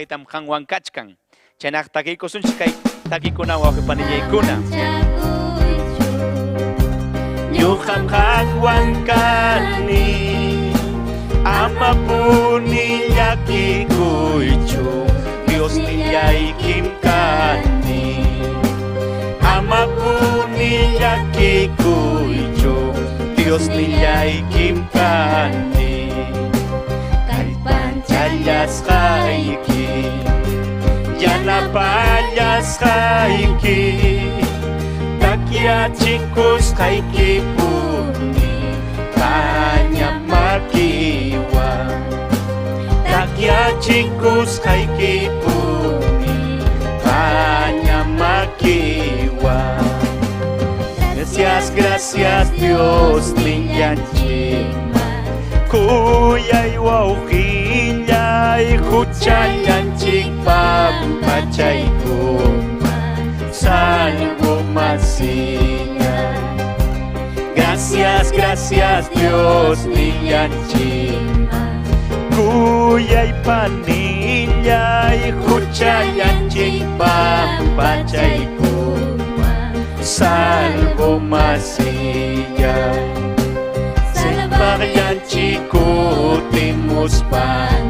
Tam kangwang kachkan. Chanak takiko sunchkai takikuna wakipanyaykuna. Yuham kangwang kani amapuni yakikuichu Dios niyaikim kani amapuni yakikuichu Dios niyaikim kani Kalpanchayas kaiki Yana payas kaiki Takia chicos kaiki puni Kanya makiwa Takia chicos kaiki puni Kanya makiwa Gracias, gracias Dios linyanchima Kuyay wauhiyay Huchayanchik pampachay kuma Salvo masiyay Gracias, gracias Dios linyanchima Kuyay paniyay Huchayanchik pampachay kuma Salvo masiyay Salvayan chico timus panis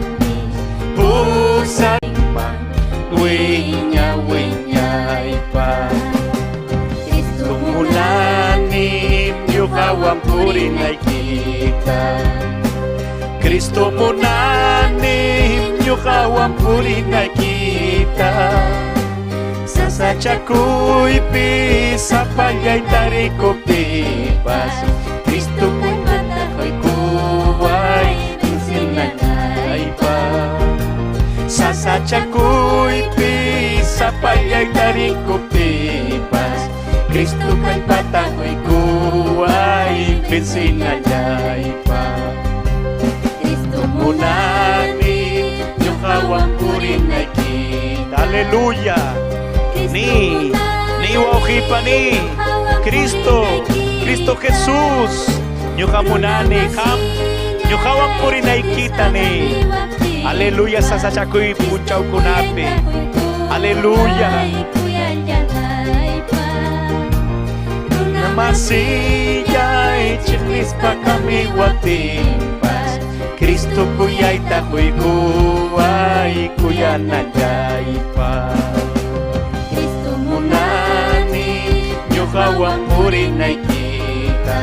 Pusang pang Winya ipa Kristo munanim Yukawang purin ay kita Kristo munanim Yukawang purin ay kita Sasachakuy pisa pagay tarikop tipas Kristo mo'y matakoy kuway Pinsinanay pa Sasachakuy pisa pagay tarikop tipas Kristo mo'y patakoy kuway Pinsinanay pa Kristo munani Yung kawang purin ay kita Aleluya Ni wauhipa ni Kristo Jesus Nyukamunani kam Nyukawang purinay kita ni Aleluya sasachakuy punchaw kunape Aleluya Namasiyay chini chiklis pa kami watimpas Kristo kuyay takoy kuway kuya najay pa Kristo munani nyukawang murin ay kita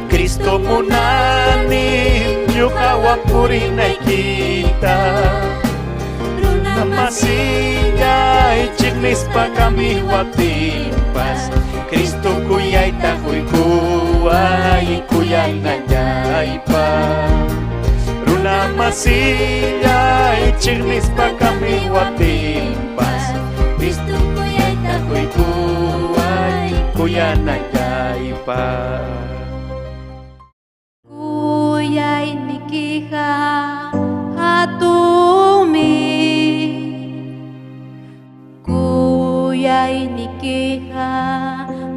Kristo munani nyukawang murin ay kita Namasingay chiklis pa kami watimpas Kristo kuyay takoy kuway kuya najay pa Runa masingay chiklis pa kami watimpas Kristo kuyay takoy kuway kuya najay pa Kuyay nikiha hatumi Kuyay nikiha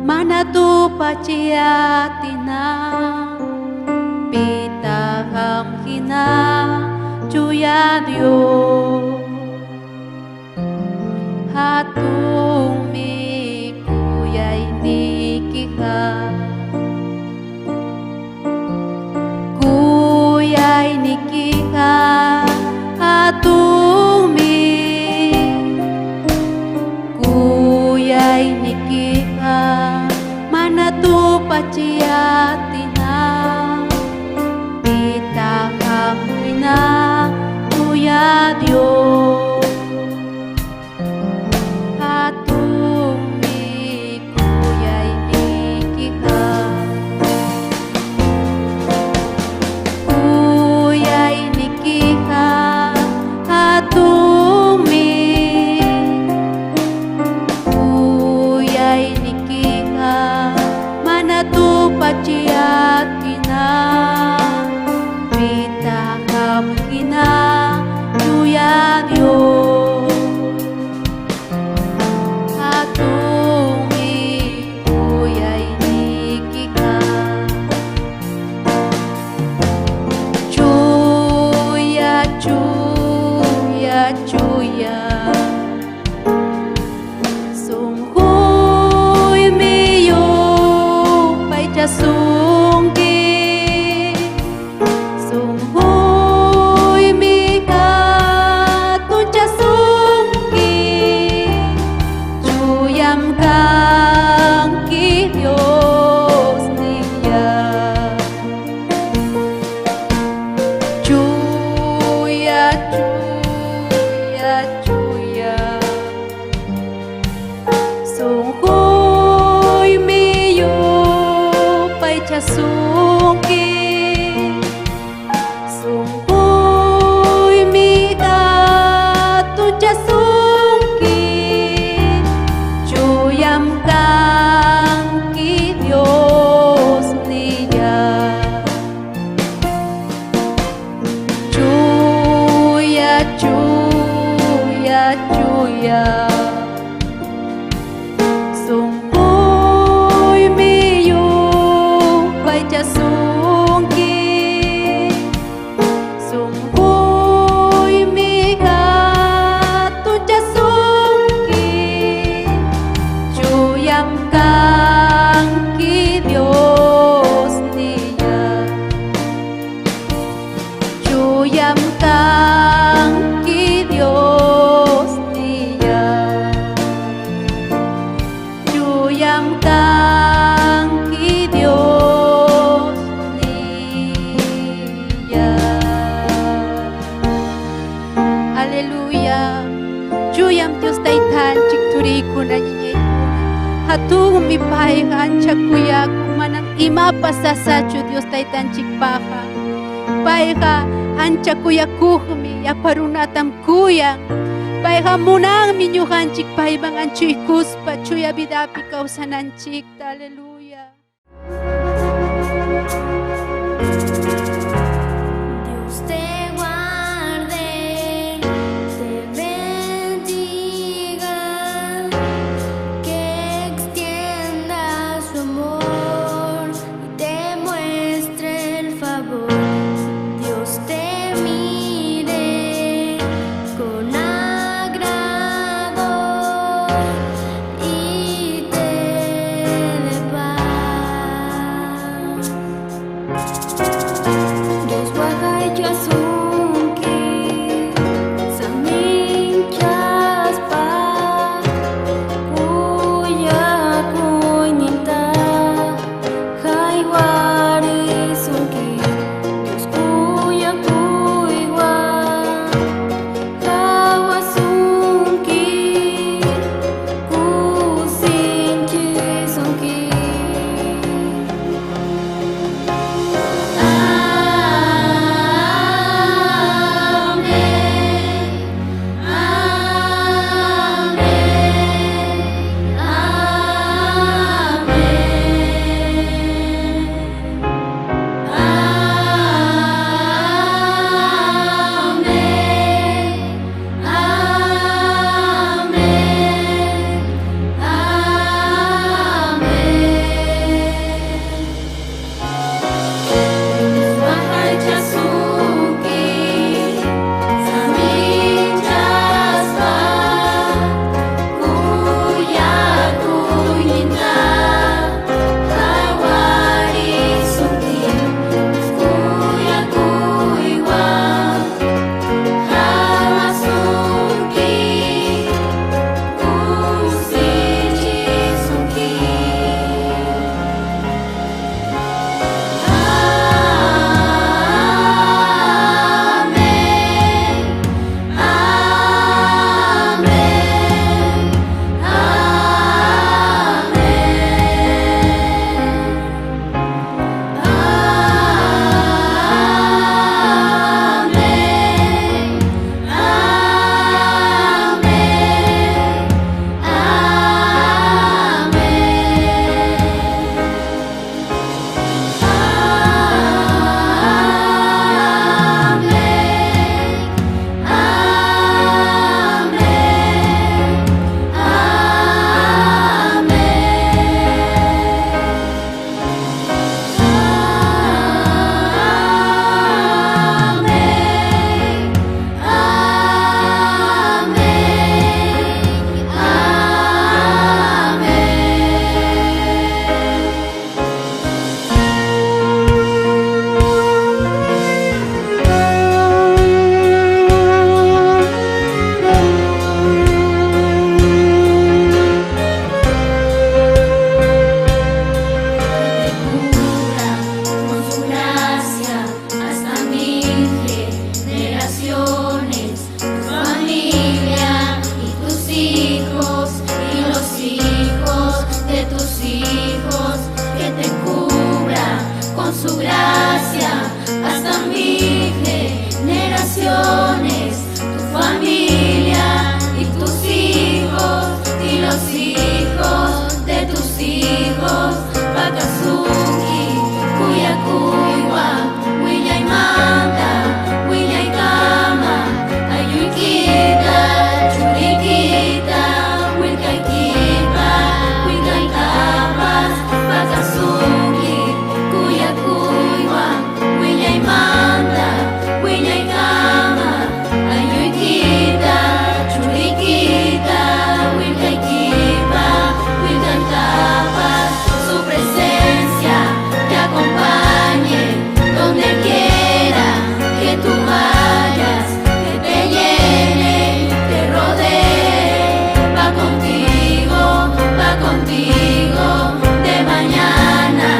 manatu paciatina pitaham hina cuya Dios hatumi kuyay nikiha Kuyay nikiha hatumi Kuyay nikiha manatu paciatina pitaham hina kuya Dios hatumi kuyay nikiha Kuyay nikiha hatumi Kuyay nikiha manatu paciatina pitaham hina kuya Dios hatumi kuyay nikiha Cuya, cuya, cuya Sungguh miyo Pai cha sungki Sungguh miha Tu cha sungki Cuyam kang ki Dios niya Cuya, cuya, cuya Sungguh miyo Pai cha sungki Sungguh miha Tu cha sungki Cuyam kang ki Dios niya Cuya, cuya, cuya Sungguh miyo Pai cha sungki Sungguh miha Tu cha sungki Cuyam kang ki Dios niya Cuyam kang ki Dios niya Cuyam kang ki Dios niya Haleluya Cuyam Dios taytan cikturi kuna nyinyi Hatung mi pai ancha kuya kumanang ima pasasachu Dios taytan cikpaha Paiha ancha kuya kuhmi yaparunatam kuya Paiha munang minyuhanchik paibang anchu ikuspa chuya bidapi kausananchik Haleluya Dios te guarde, te bendiga, que extienda su amor y te muestre el favor. Dios te mire con agrado y te dé paz. tus hijos, que te cubra con su gracia hasta 1000 generaciones, tu familia y tus hijos y los hijos de tus hijos, Pakazuki, Kuyakuiwa, Willaimanta, Willaikama, Ayuikita, Churiquita, Wilkaikipa, Wilkaitapas, Pakazuki, Kuyakuiwa, Willaimanta, Willaikama, Ayuikita, Churiquita, Wilkaikipa, Wilkaitapas, su presencia te acompañe donde quiera que tú vayas, que te llene, te rodee, va contigo, de mañana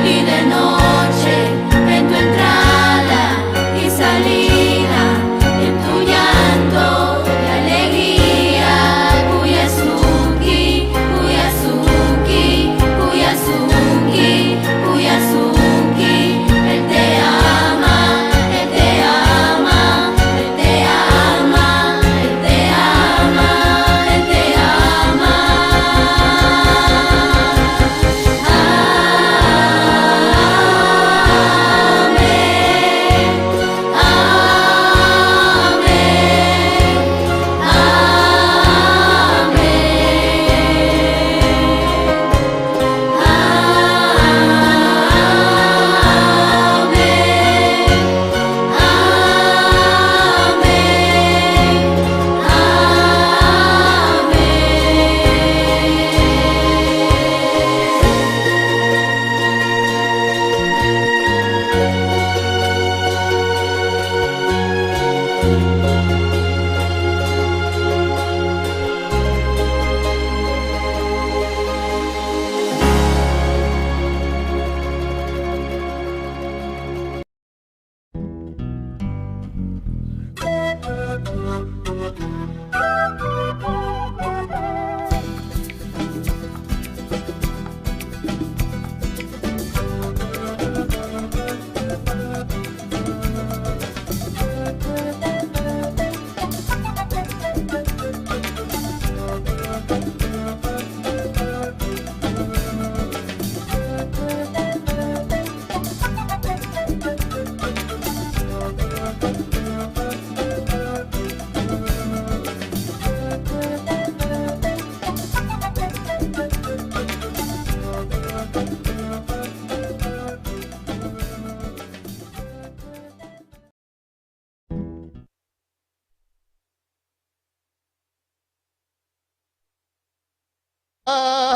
y de noche, en tu entrada y salida, en tu llanto y alegría, Kuyazuki, Kuyazuki, Kuyazuki, Kuyazuki, Él te ama, Él te ama, Él te ama, Él te ama, Él te ama.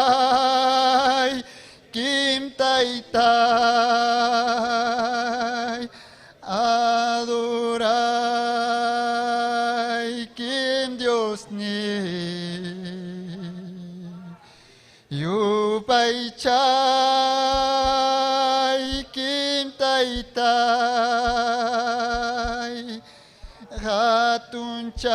Ay, Kim Taytay, adoray Kim Dios ni, Yupay chay Kim Taytay, Hatun chay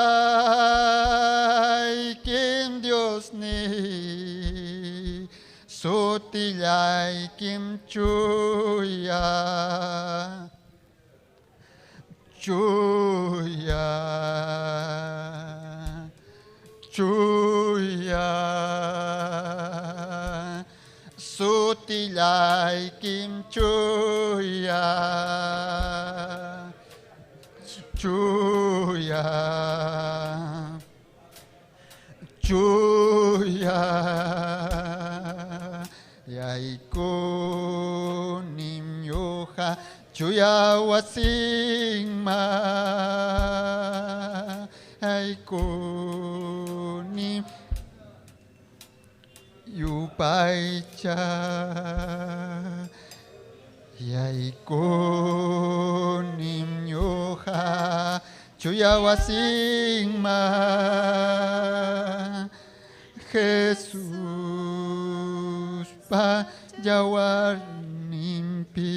Kim Dios ni, Sotilay Kim Chuya, Chuya, Chuya, Sotilay Kim Chuya, Chuya, Chuya, Yaiko nimyoha, Chuya wasingma, Yaiko nim yupaicha, Yaiko nimyoha, Chuya wasingma, Jesús pa jawar nimpi,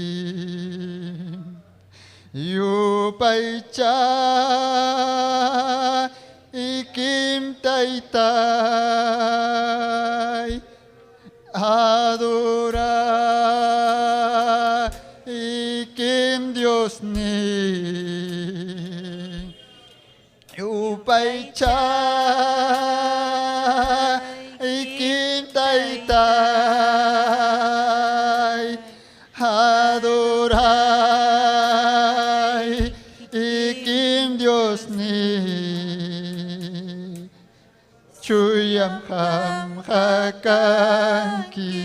Yupaicha ikim taytay, adorar ikim Dios ni upay cha ikim taytay adorar ikim Dios ni chuyam ham hakanki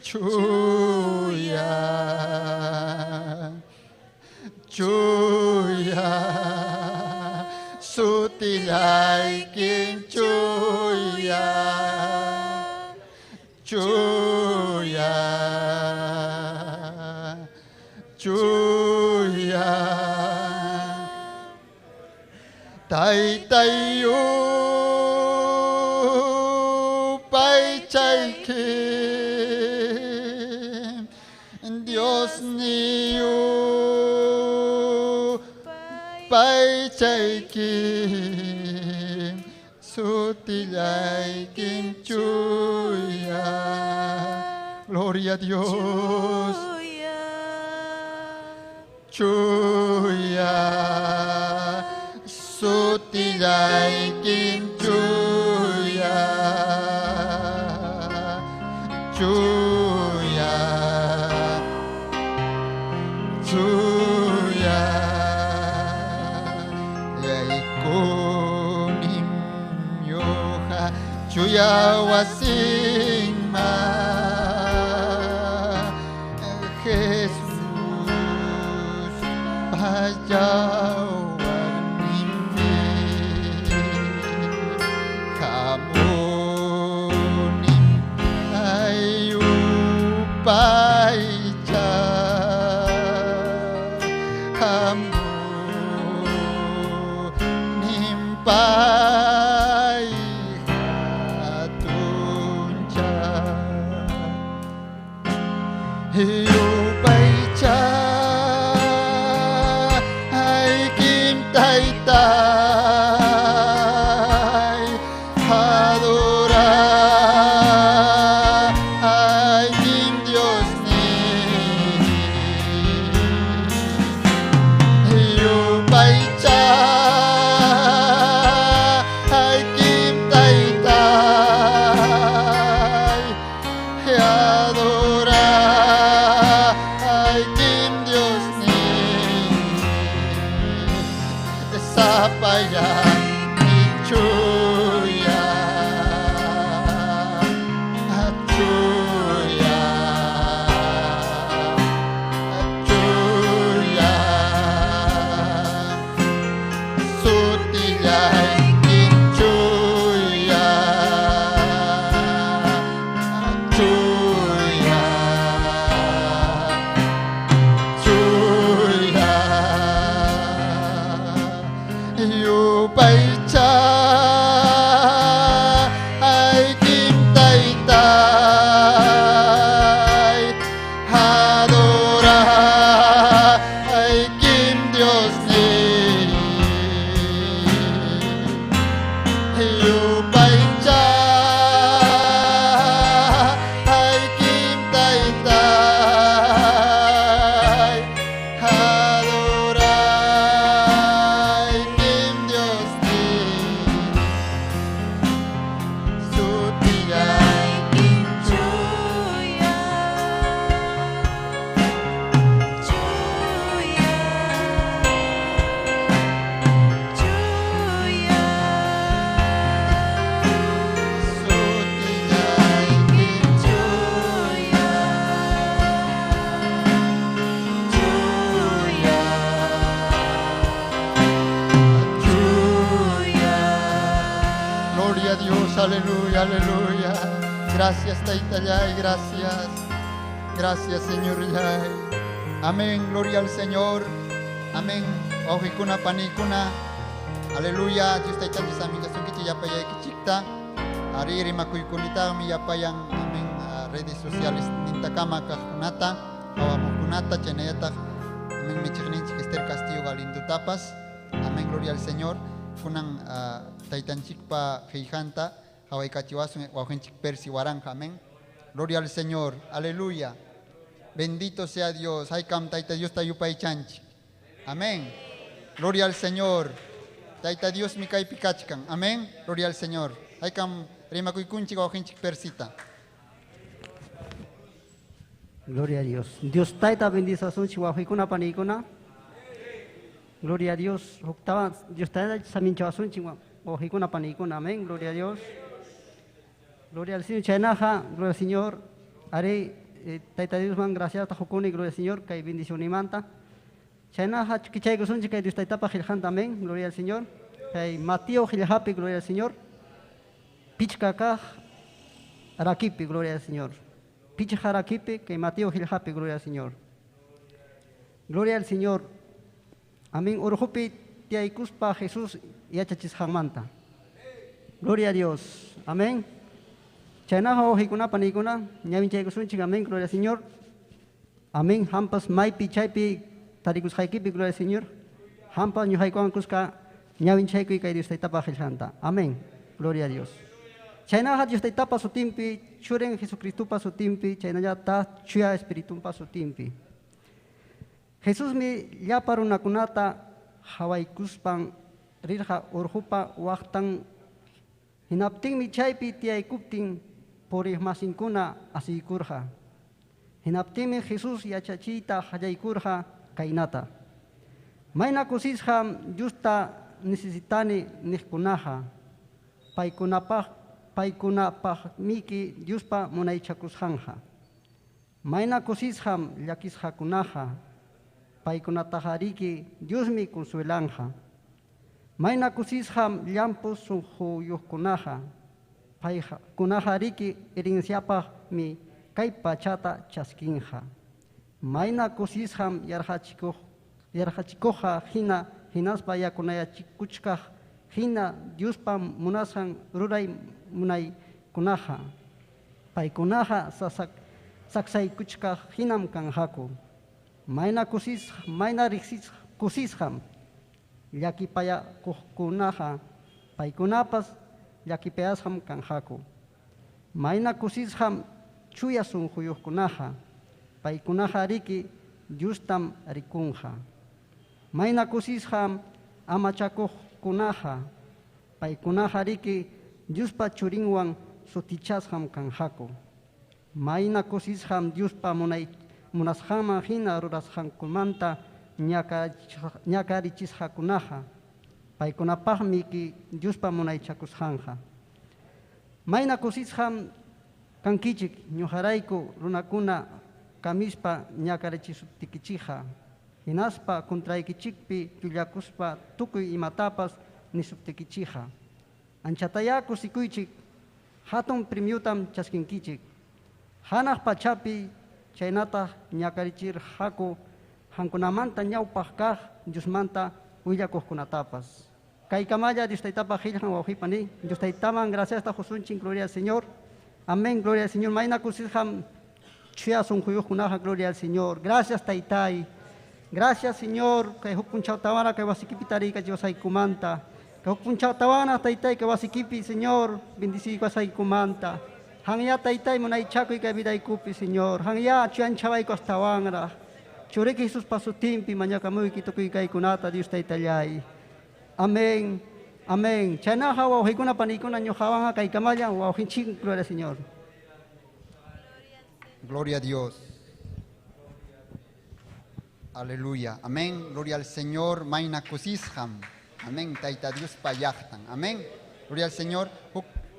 chuya sutilay kin chuya tay tayo pay chay kim Dios niyo pay chay kim sutilay kim chuya. Gloria a Dios. Chuya sutilay kim chuya chuya chuya yaikunim yoha chuya wasing ma Jesus pajawan mimpi kamu nimpai upai kamu nimpai hatunca upai taytay adorar ay kim Dios ni yupay ay kim taytay adorar ay kim Dios ni sapayan chuya chuya chuya sutilay kin chuya chuya chuya yupay cha ay kim taytay adorar ay kim Dios ni yupay cha ay kim taytay adorar kim Dios ni sutilay kim chuya sutilay kim chuya Gloria a Dios, aleluya, aleluya. Gracias, Taytayay, gracias. Gracias, Señor Yay. Amén, gloria al Señor. Amén. Ojikuna panikuna. Aleluya. Dios Taytay sa aming kasungkit yapayay kichikta. Ariri makuykunita mi yapayang aming redes sociales nintakama kahunata. Awamukunata chanayata. Amén michikninchik Esther Castillo Galindo Tapas. Amén, gloria al Señor. Kunang Taytanchikpa Heijanta, Hawai kachiwasun wajenchik persi waranja. Amén. Gloria al Señor. Aleluya. Bendito sea Dios. Haikam taita Dios tayupay chanchi. Amén. Gloria al Señor. Taita Dios mi kay pikachkan. Amén. Gloria al Señor. Haikam rimakuykunchik wajenchik persita. Gloria a Dios. Dios taita bendición chihuahua panicona. Gloria a Dios. Octava Dios taita samin chihuahua chihuahua panicona. Amén. Gloria a Dios. Gloria al Señor. Chainaja. Gloria al Señor. Are taita Dios man gracias ta joconi. Gloria al Señor. Kay bendición y manta. Chainaja chikichay gusun chikay Dios taita pa gilhanta. Amén. Gloria al Señor. Kay Mateo gilhapi. Gloria al Señor. Pichkaka arakipi. Gloria al Señor. Picharaquipe, que Mateo Gilhape, gloria al Señor. Gloria al Señor. Amén. Urujupi tiaikuspa Jesús y achachis jamanta. Gloria a Dios. Amén. Chaynaha ojikuna panikuna, ñamin chaykusunchik, amén, gloria al Señor. Amén. Hampas maipi chaypi tarikus haikipi, gloria al Señor. Hampas ñuhaikuan kuska ñamin chaykuy kay Dios taitapa Gilhanta. Amén. Gloria a Dios. Chaynaha Dios taitapa su timpi, churen Jesucristo pa su timpi, chaynaya ta chuya espiritu pa su timpi. Jesús mi llaparu nakunata Hawaii kuspan rirja urjupa waktan hinapting mi chaypi tiay kupting porih masinkuna asikurja. Hinapting mi Jesús yachachita hayaykurja kainata. Mayna kusisham justa necesitani nihkunaha. Paikunapah miki Diospa munaychakushanja. Mayna kusisham llakishakunaja. Paikunatahariki Diosmi consuelanja. Mayna kusisham llampus sunjuyukunaja. Paikunahariki herenciapah mi kay pachata chaskinja. Mayna kusisham yarhachikoja hina hinaspa yakunayachikuchkaj hina Diospa munasan ruray munay kunaja. Paikunaja saksay kuchka hinam kanjaku. Mayna kusisham llakipaya kunaja. Paikunapas llakipayasham kanjaku. Mayna kusisham chuya sunjuyukunaja. Paikunaja riki Diostam rikunja. Mayna kusisham amachakukunaja. Paikunaja riki Diospa churinwan sutichasham kanjaku. Mayna kusisham Diospa munashama hina rurashankumanta ñakarichishakunaja. Paikunapahmi ki Diospa munaychakushanja. Mayna kusisham kankichik ñujarayku runakuna kamispa ñakarichisuptikichija. Hinaspa kontraykichikpi yullakuspa tukuy imatapas nisuptikichija. Anchatayaku sikuychik hatun premiutam chaskinkichik. Hanaq pachapi chaynata ñakarichir haku hankunamanta ñawpaq kaq Diosmanta willakuqkunatapas. Kay kamalla Dios taytapa qillqan wawqipani. Dios taytaman gracias ta Josunchik, gloria al Señor. Amén, gloria al Señor. Mayna kusisham chuya sunjuyuqkunaqa, gloria al Señor. Gracias taytay. Gracias Señor. Kay hukpunchaw tawana kay wasikipi tarika Diosaykumanta. Kay tawana taytay kay wasikipi Señor. Bendisi wasaykumanta. Hangya taytay munaychakuy kay vidaykupi Señor. Hangya chuyan chaway ko tawangra. Churek Jesus pasutimpi manyakamuy kitukuy kay kunata Dios taytayay. Amén. Amén. Chaynaha wawqikuna panikuna ñuqawanqa kay kamalla wawqinchik, gloria al Señor. Gloria a Dios. Aleluya. Amén. Gloria al Señor. Mayna kusisham. Amén. Taita Dios payachtan. Amén. Gloria al Señor.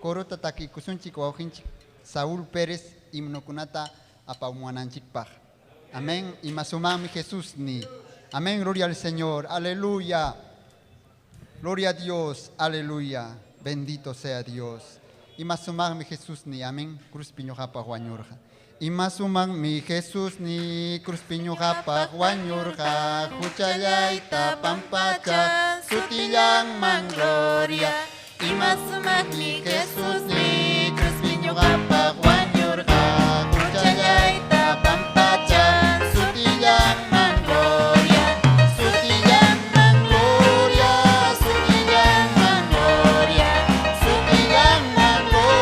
Korota taki kusunchik wawqinchik Saúl Pérez imnokunata apamuananchikpaj. Amén. Y masumami Jesús ni. Amén. Gloria al Señor. Aleluya. Gloria a Dios. Aleluya. Bendito sea Dios. Y masumami Jesús ni. Amén. Cruz piñojapa guañurja. Y masumami Jesús ni. Cruz piñojapa guañurja. Juchayaita pampacha. Sutilang man gloria. Y masumami Jesús ni. Cruz piñojapa guañurja. Juchayaita pampacha. Sutilang man gloria. Sutilang man gloria. Sutilang man gloria. Sutilang man gloria.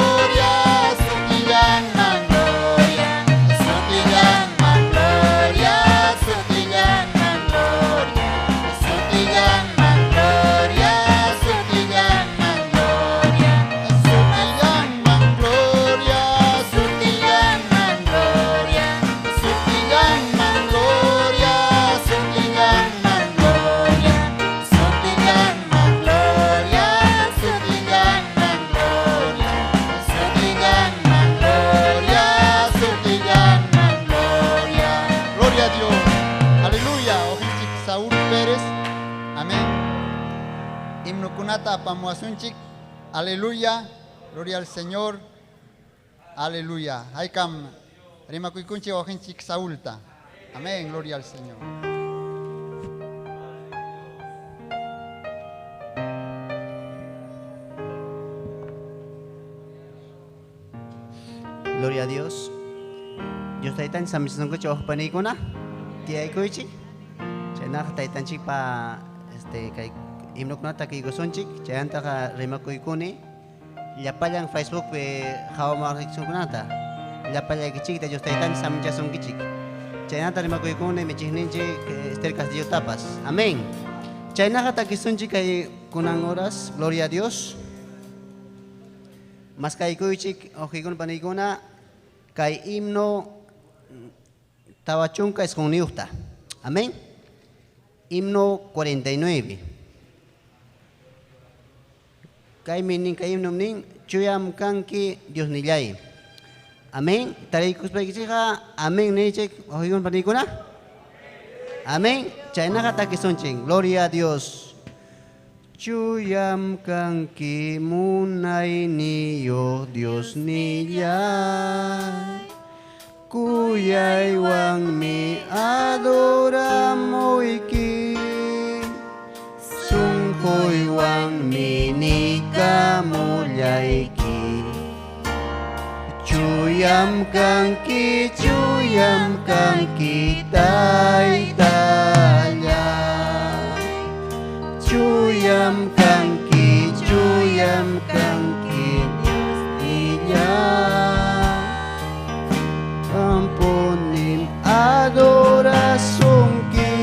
imnukunata pamuasunchik. Aleluya. Gloria al Señor. Aleluya. Haikam rimakuikunchi ojinchik saulta. Amén. Gloria al Señor. Gloria a Dios. Dios taitan samison ko choh panikuna. Tiay ko ichi. Chena taitan chik pa kay imnok na taki gosonchik. Chayanta ka rimakoy kuni. Llapalang Facebook pe hawa makiksun kunata. Llapalang kichik ta Dios taitan samjason kichik. Chayanta rimakoy kuni mechihninchi Esther Castillo Tapas. Amén. Chayna ka takisunchik kay kunang oras. Gloria a Dios. Mas kay kuichik ojikun panikuna. Kay himno tawachunka es con niusta. Amén. Himno 49. Kay minin kay himno nin chuyam kanki Dios nillay. Amén. Tarikus paikisiha. Amén nichik ojikun panikuna. Amén. Chayna katakisonching. Gloria a Dios. Chuyam kanki munay niyo Dios niyay. Kuyay wang mi adoramo iki. Sungkoy wang mi nikamulyay ki. Chuyam kanki tay talya. Chuyam kanki Dios niya. Ampunin adorasyon ki.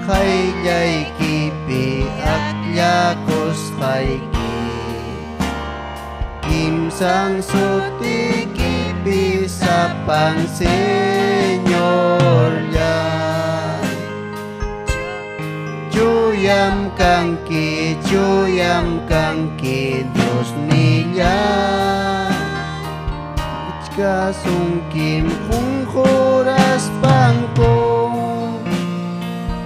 Kaya'y kipi at yakos kay ki. Kimsang suti kipi sa pang Senyor niya. Chuyam kanki Dios niya. Kasungkim kung oras pangkong.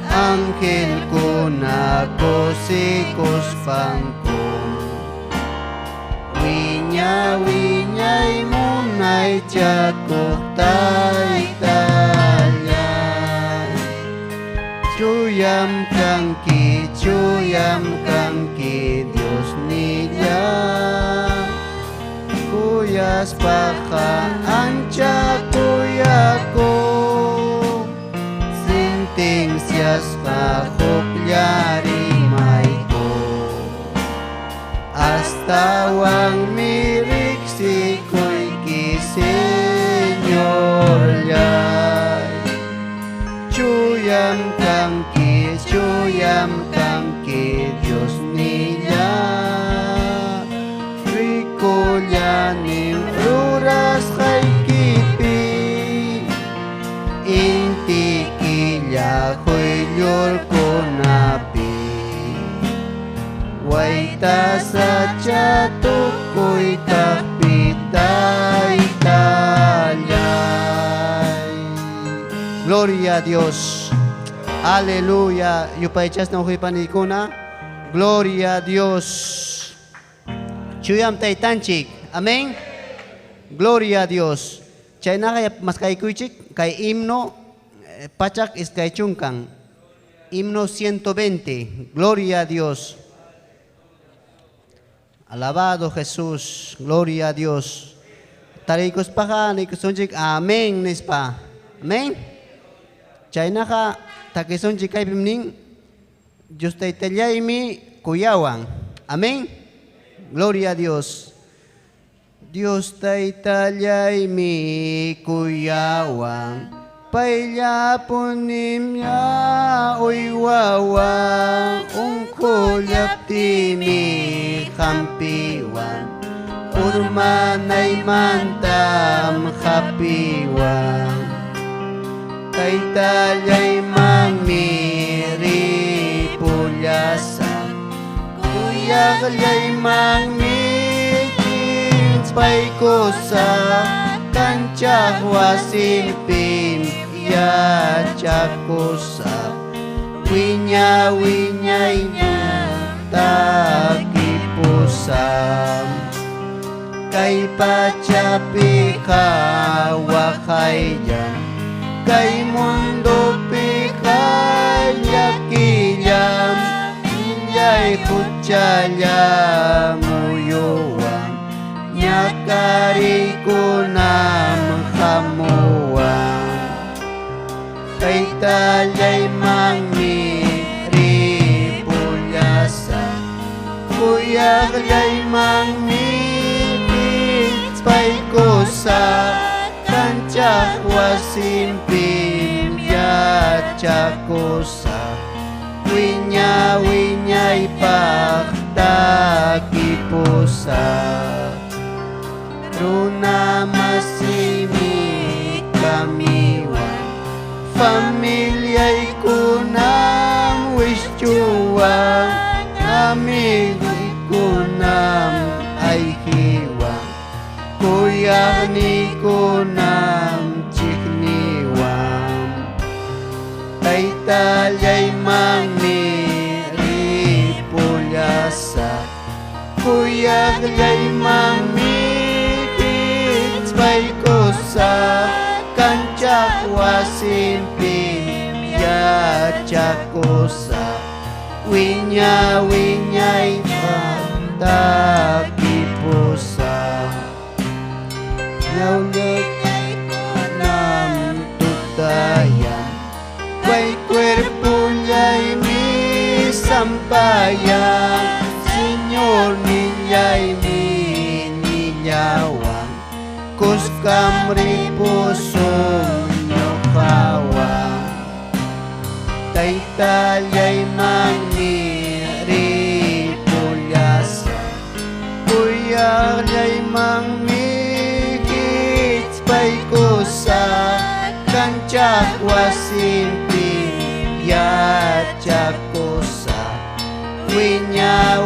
Angel ko na kosikos pangkong. Winyay munay tiyakok tay talay. Chuyam kanki Dios niya. Kuyas paka ancha kuyako. Sinting siyas pakokyari may ko. Hasta wang mirik si ko'y kisenyor yay. Chuyam kanki Dios niya. Rikolyanim ruras kay kipi. Inti kilya ko'y lyor ko napi. Waita sa tiyato ko'y kapitay talyay. Gloria a Dios. Aleluya. Yupaychas na ukoy panikuna. Gloria a Dios. Chuyam taitanchik. Amén. Gloria a Dios. Chayna kaya mas kay kuichik kay himno pachak is kay chungkang. Himno 120. Gloria a Dios. Alabado Jesús. Gloria a Dios. Tarikos pa ka, nikusonchik. Amén nispa. Amén. Chayna ka takisonchik kay pimning. Diyos taitelyay mi kuyawang. Amén. Gloria a Dios. Dios taitelyay mi kuyawang. Pailapon nimya uywawang. Ungkulyapti mi kampiwang. Urmanay mantam kapiwang. Taitalyay mangmiri pulyasan. Kuyagalyay mangmitin pay ko sa kancha wasimpin ya chakosa winyay niya takipusam kay pachapi kawakayam kay mundo pikayakiyam inyay kutsayam uyuwam nyakari kunam hamuwam kay talyay mangmiri pulyasa kuyaklay mangmipit pay kosa kancak wasimpim yacakosa winyay paktakipusa runa masimi kamiwan pamilya'y kunam wischuwang amigo kunam ay hiwang kuya ni kunam chikniwang kay talya'y mangmiri pulyasa kuya lya'y mangmikit pay kosa kancak wasimpim yacakosa winyay takipusam nyaunyay kunam tutayam kay cuerpo'y misampayan Señor ninyay ninyawang kuskam ripusong nyokawang kay talya'y mangmiri pulyasa kuyaklay mangmikit pay kosa kancak wasimpi yacakosa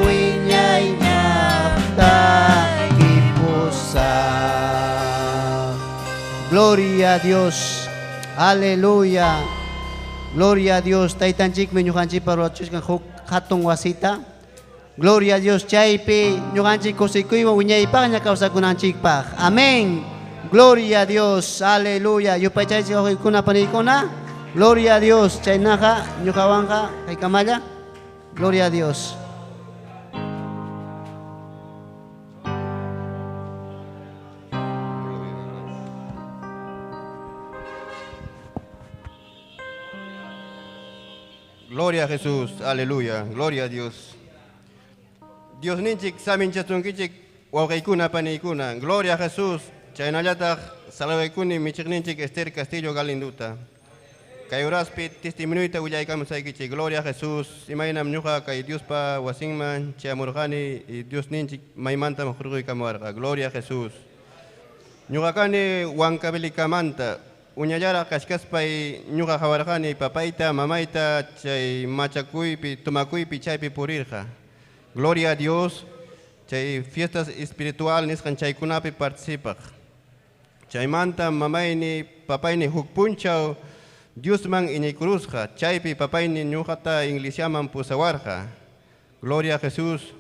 winyay takipusam. Gloria a Dios, aleluya. Gloria a Dios, taytanchik meñujanchik parwachus kan hatong wasita. Gloria a Dios, chaypi ñujanchik kusikuywan wiñaypaq ñakawsakunanchikpaq. Amén. Gloria a Dios, aleluya. Yupaychaychik wawqiykuna paniykuna. Gloria a Dios, chaynaqa ñuqawanqa kaykamalla. Gloria a Dios. Gloria a Jesús, aleluya, gloria a Dios. Dios ninchik samin chatunkichik wawqiykuna paniykuna. Gloria a Jesús. Chaynallataq salawaykuni michiq ninchik Esther Castillo Galinduta. Kay uraspi testimoniyta willaykamusaykichik. Gloria a Jesús. Imaynam ñuqa kay Diospa wasinman chayamurqani y Dios ninchik maymantam hurquykamuwarqa. Gloria a Jesús. Ñuqa kani Huancavelikamanta. Uñallara kashkaspay ñuqa hawarqani papayta mamayta chay machakuypi tumakuypi chaypi purirqa. Gloria a Dios. Chay fiestas espiritual nisqan chaykunapi participaq. Chaymanta mamayni papayni huk punchaw Diosman iñaykurusqa. Chaypi papayni ñuqata iglesiaman pusawarqa. Gloria a Jesús.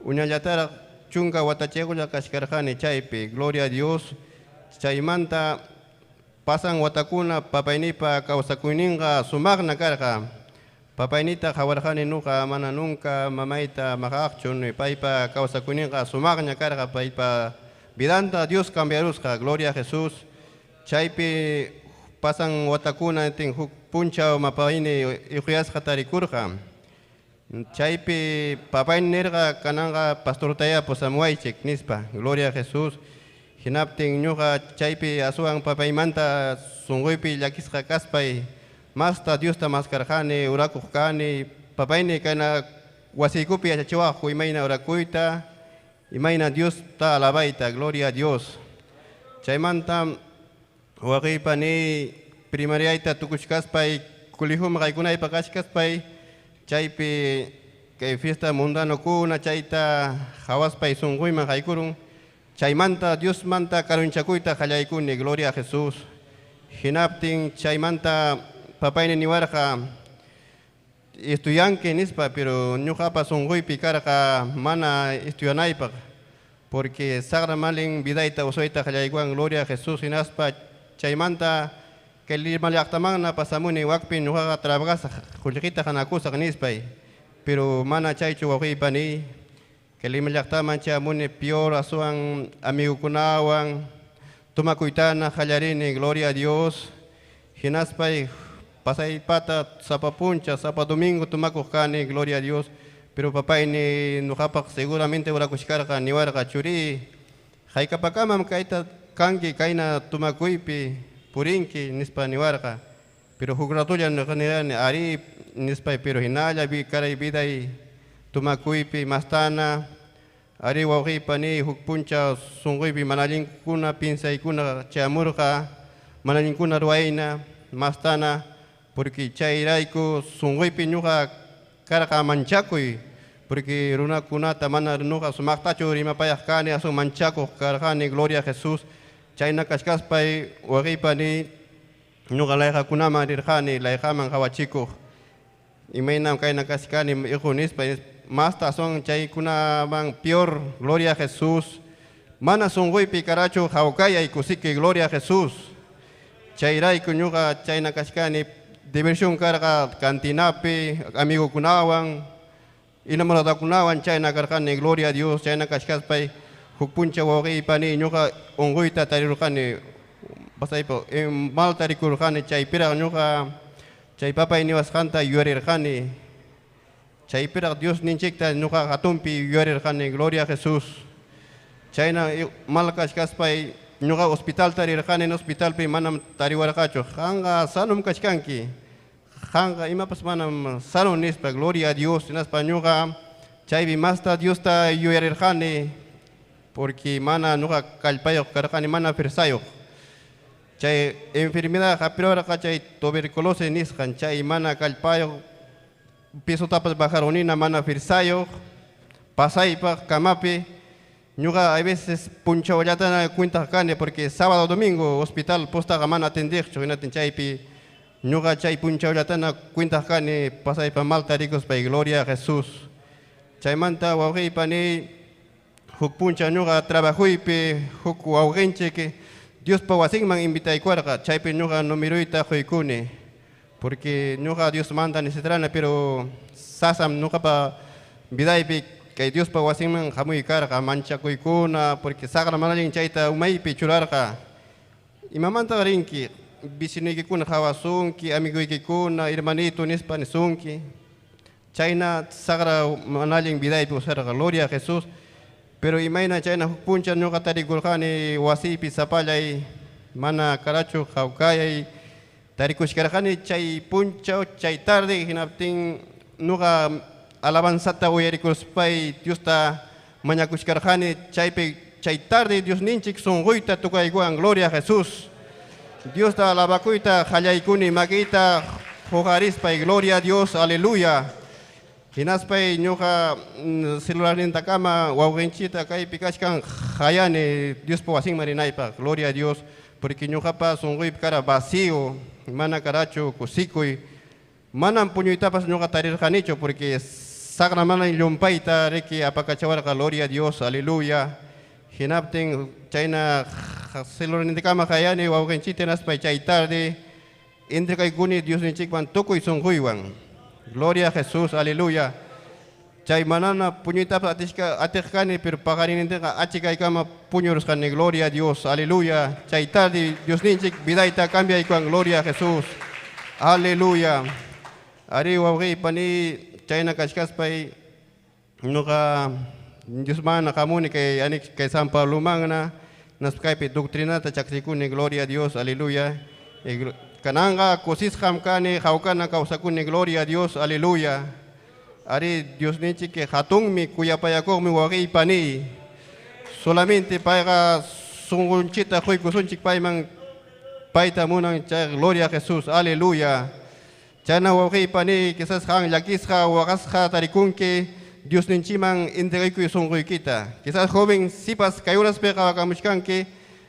Uñallatara chunka watachaykulla kashkarqani chaypi. Gloria a Dios. Chaymanta pasan watakuna papaynipa kawsakuyninqa sumaqna karqa. Papaynita hawarqani nuqa mana nunca mamayta maqaqchun paypa kawsakuyninqa sumaqña karqa paypa vidanta Dios cambiarusqa. Gloria a Jesús. Chaypi pasan watakuna tin huk punchaw mapayni iquyasqa tarikurqa. Chaypi papayni nirqa kananqa pastortaya pusamuaychik nispa. Gloria a Jesús. Hinaptin ñuqa chaypi asuwan papaymanta sunquypi llakisqa kaspay masta Diosta maskarqani urakuq kani papayni kana wasiykupi yachachiwaqku imayna urakuyta imayna Diosta alabayta. Gloria a Dios. Chaymanta waqaypani primariayta tukuchkaspay kulihuma qaykunaypa kashkaspay chaypi kay fiesta mundano kuna chayta hawaspay sunquyman qaykurun. Chaymanta Dios manta karunchakuyta qallaykuni. Gloria a Jesús. Hinaptin chaymanta papayni niwarqa estudiante nispa, pero ñuqapa sunquypi karqa mana estudianaypaq, porque sagra malin vidayta usuyta qallaykuan Gloria a Jesús hinaspa chaymanta que Lima llaqtamanna pasamuni wakpi ñuqaqa trabagasaq qullqita hanakusaq nispay, pero mana chaychu wawqiypani que Lima llaqtaman chamuni peor asuan amigukunawan tumakuytana qallarini Gloria a Dios hinaspay pasay pata sapa puncha sapa domingo tumakuq kani Gloria a Dios, pero papayni ñuqapaq seguramente urakushkarqa niwarqa churi hayk'apakamam kayta kanki kayna tumakuypi purinki nispa niwarqa, pero huk ratulla ñuqanirani ari nispay, pero hinalla karay viday tumakuypi mastana ari wawqiypani huk puncha sunquypi mana allinkuna pinsaykuna chamurqa mana allinkuna ruwayna mastana, porque chayrayku sunquypi ñuqa karqa manchakuy, porque runakunata mana ñuqa sumaqtachu rimapayaq kani asun manchakuq karqani Gloria a Jesús, chayna kashkaspay waqiypani ñuqa layqakunaman rirqani layqaman hawachikuq imaynam kayna kashkani hijo nispay masta son chaykunaman peor Gloria a Jesús, mana sunquypi karachu hawkayay kusiki Gloria a Jesús, chayrayku ñuqa chayna kashkani diversión karqa cantinapi amigukunawan inamuratakunawan chayna karqani Gloria a Dios, chayna kashkaspay huk puncha wawqiypani ñuqa unquyta tarirqani pasaypa mal tarikurqani chaypiraq ñuqa chay papay niwasqanta yuyarirqani, chaypiraq Dios ninchikta ñuqa hatunpi yuyarirqani Gloria a Jesús, chayna mal kashkaspay ñuqa hospital tarirqani hospitalpi manam tariwarqachu qanqa sanum kashkanki qanqa imapas manam sano nispa Gloria a Dios hinaspa ñuqa chaypi masta Diosta yuyarirqani, porque mana ñuqa kallpayuq karqani mana firsayuq, chay enfermedad hapirwarqa chay tuberculosis nisqan, chay mana kallpayuq pisotapas bajaronina mana firsayuq pasaypaq kamapi ñuqa a veces punchawallatana cuenta kani, porque sábado domingo hospital postaqa mana atendiqchu hinatin chaypi ñuqa chay punchawallatana cuenta kani pasaypa mal tarikuspay Gloria a Jesús, chaymanta wawqiypani huk puncha ñuqa trabajuypi huk wawqinchik Diospa wasinman invitaykuarqa chaypi ñuqa numeruyta quykuni, porque ñuqa Dios manda necesitarana, pero sasam ñuqapa vidaypi kay Diospa wasinman hamuy karqa manchakuykuna, porque sagra manallin chayta umaypi churarqa imamanta rinki vecinuykikuna hawasunki amiguykikuna hermanito nispa nisunki, chayna sagra manallin vidaypi usarqa Gloria a Jesús, pero imayna chayna huk puncha ñuqa tarikurqani wasipi sapallay mana karachu hawkayay tarikushkarqani chay puncha chay tarde hinaptin ñuqa alabanzata uyarikuspay Diosta mañakushkarqani chaypi chay tarde Dios ninchik sunquyta tukaykuan Gloria a Jesús, Diosta alabakuyta qallaykuni makiyta huqarispay Gloria a Dios, aleluya. Hinaspay ñuqa celularnintakama wawqinchita kaypi kashkan hayani Diospa wasinman rinaypaq Gloria a Dios, porque ñuqapa sunquypi kara vacío mana karachu kusikuy manam puñuytapas ñuqa tarirqanichu, porque sagra mana llumpayta riki apakachawarqa Gloria a Dios, aleluya. Hinaptin chayna celularnintakama hayani wawqinchita hinaspay chay tarde entregaykuni Dios ninchikman tukuy sunquywan Gloria a Jesús, aleluya. Chay manana puñuytapas atiqkani, pero paqarinintaqa achikaykama puñurusqani Gloria a Dios, aleluya. Chay tarde Dios ninchik vidayta cambiaykuan Gloria a Jesús, aleluya. Ari wawqiypani chayna kashkaspay ñuqa Dios mana hamuni kay anik kay San Pablo mangna naskaypi doctrinata chaksikuni Gloria a Dios, aleluya. Kananga kusisqam kani hawkana kawsakuni Gloria a Dios, aleluya. Ari Dios ninchik que hatunmi kuyapayakuqmi waqiypani, solamente payqa sunqunchita quykusunchik payman payta munan chay Gloria a Jesús, aleluya. Chayna wawqiypani quizás han llakisqa waqasqa tarikunki Dios ninchiman entregaykuy sunquykita, quizás joven sipas kay uraspqa waqamushkanki,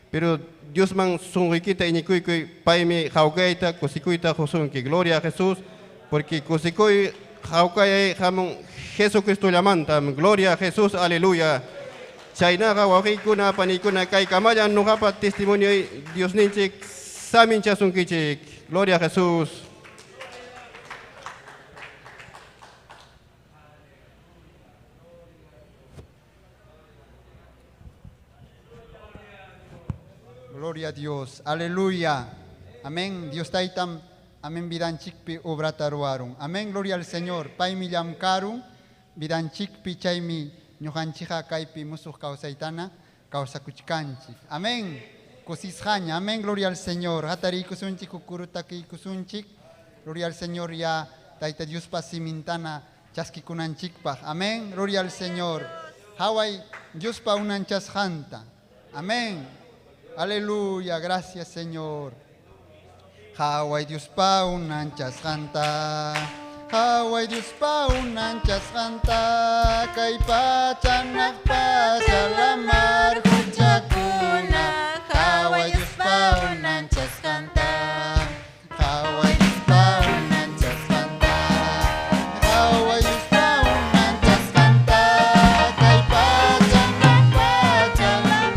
pero Dios man sunquyta iñikuykuy paymi hawkayta kusikuyta husunki Gloria a Jesús, porque kusikuy Jaukay hamong Jesucristo llamantam. Gloria a Jesús, aleluya. Chaynaga wawqiykuna paniykuna kay kamayan nuqapa testimonio Dios ninchik samin chasunkichik. Gloria a Jesús. Gloria a Dios. Aleluya. Amén. Dios taitam. Amén. Bidanchikpi obrataruarum. Amén. Gloria al Señor. Pai mi llamkarum. Bidanchikpi chaymi ñujanchija kaypi musuq kawsaytana kawsakuchkanchik. Amén. Kosisjaña. Amén. Gloria al Señor. Hatari kusunchik kukurutaki kusunchik. Gloria al Señor ya taita Dios pasimintana chaskikunanchikpaj. Amén. Gloria al Señor. Hawai Dios pa unanchasjanta. Amén. Aleluya, gracias Señor. Hawai Dios pa unanchas canta. Hawai Dios pa unanchas canta. Kay pachanak pachalamar kuchakuna. Hawai Dios pa unanchas canta. Hawai Dios pa unanchas canta. Hawai Dios pa unanchas canta. Kay pachanak pachalamar.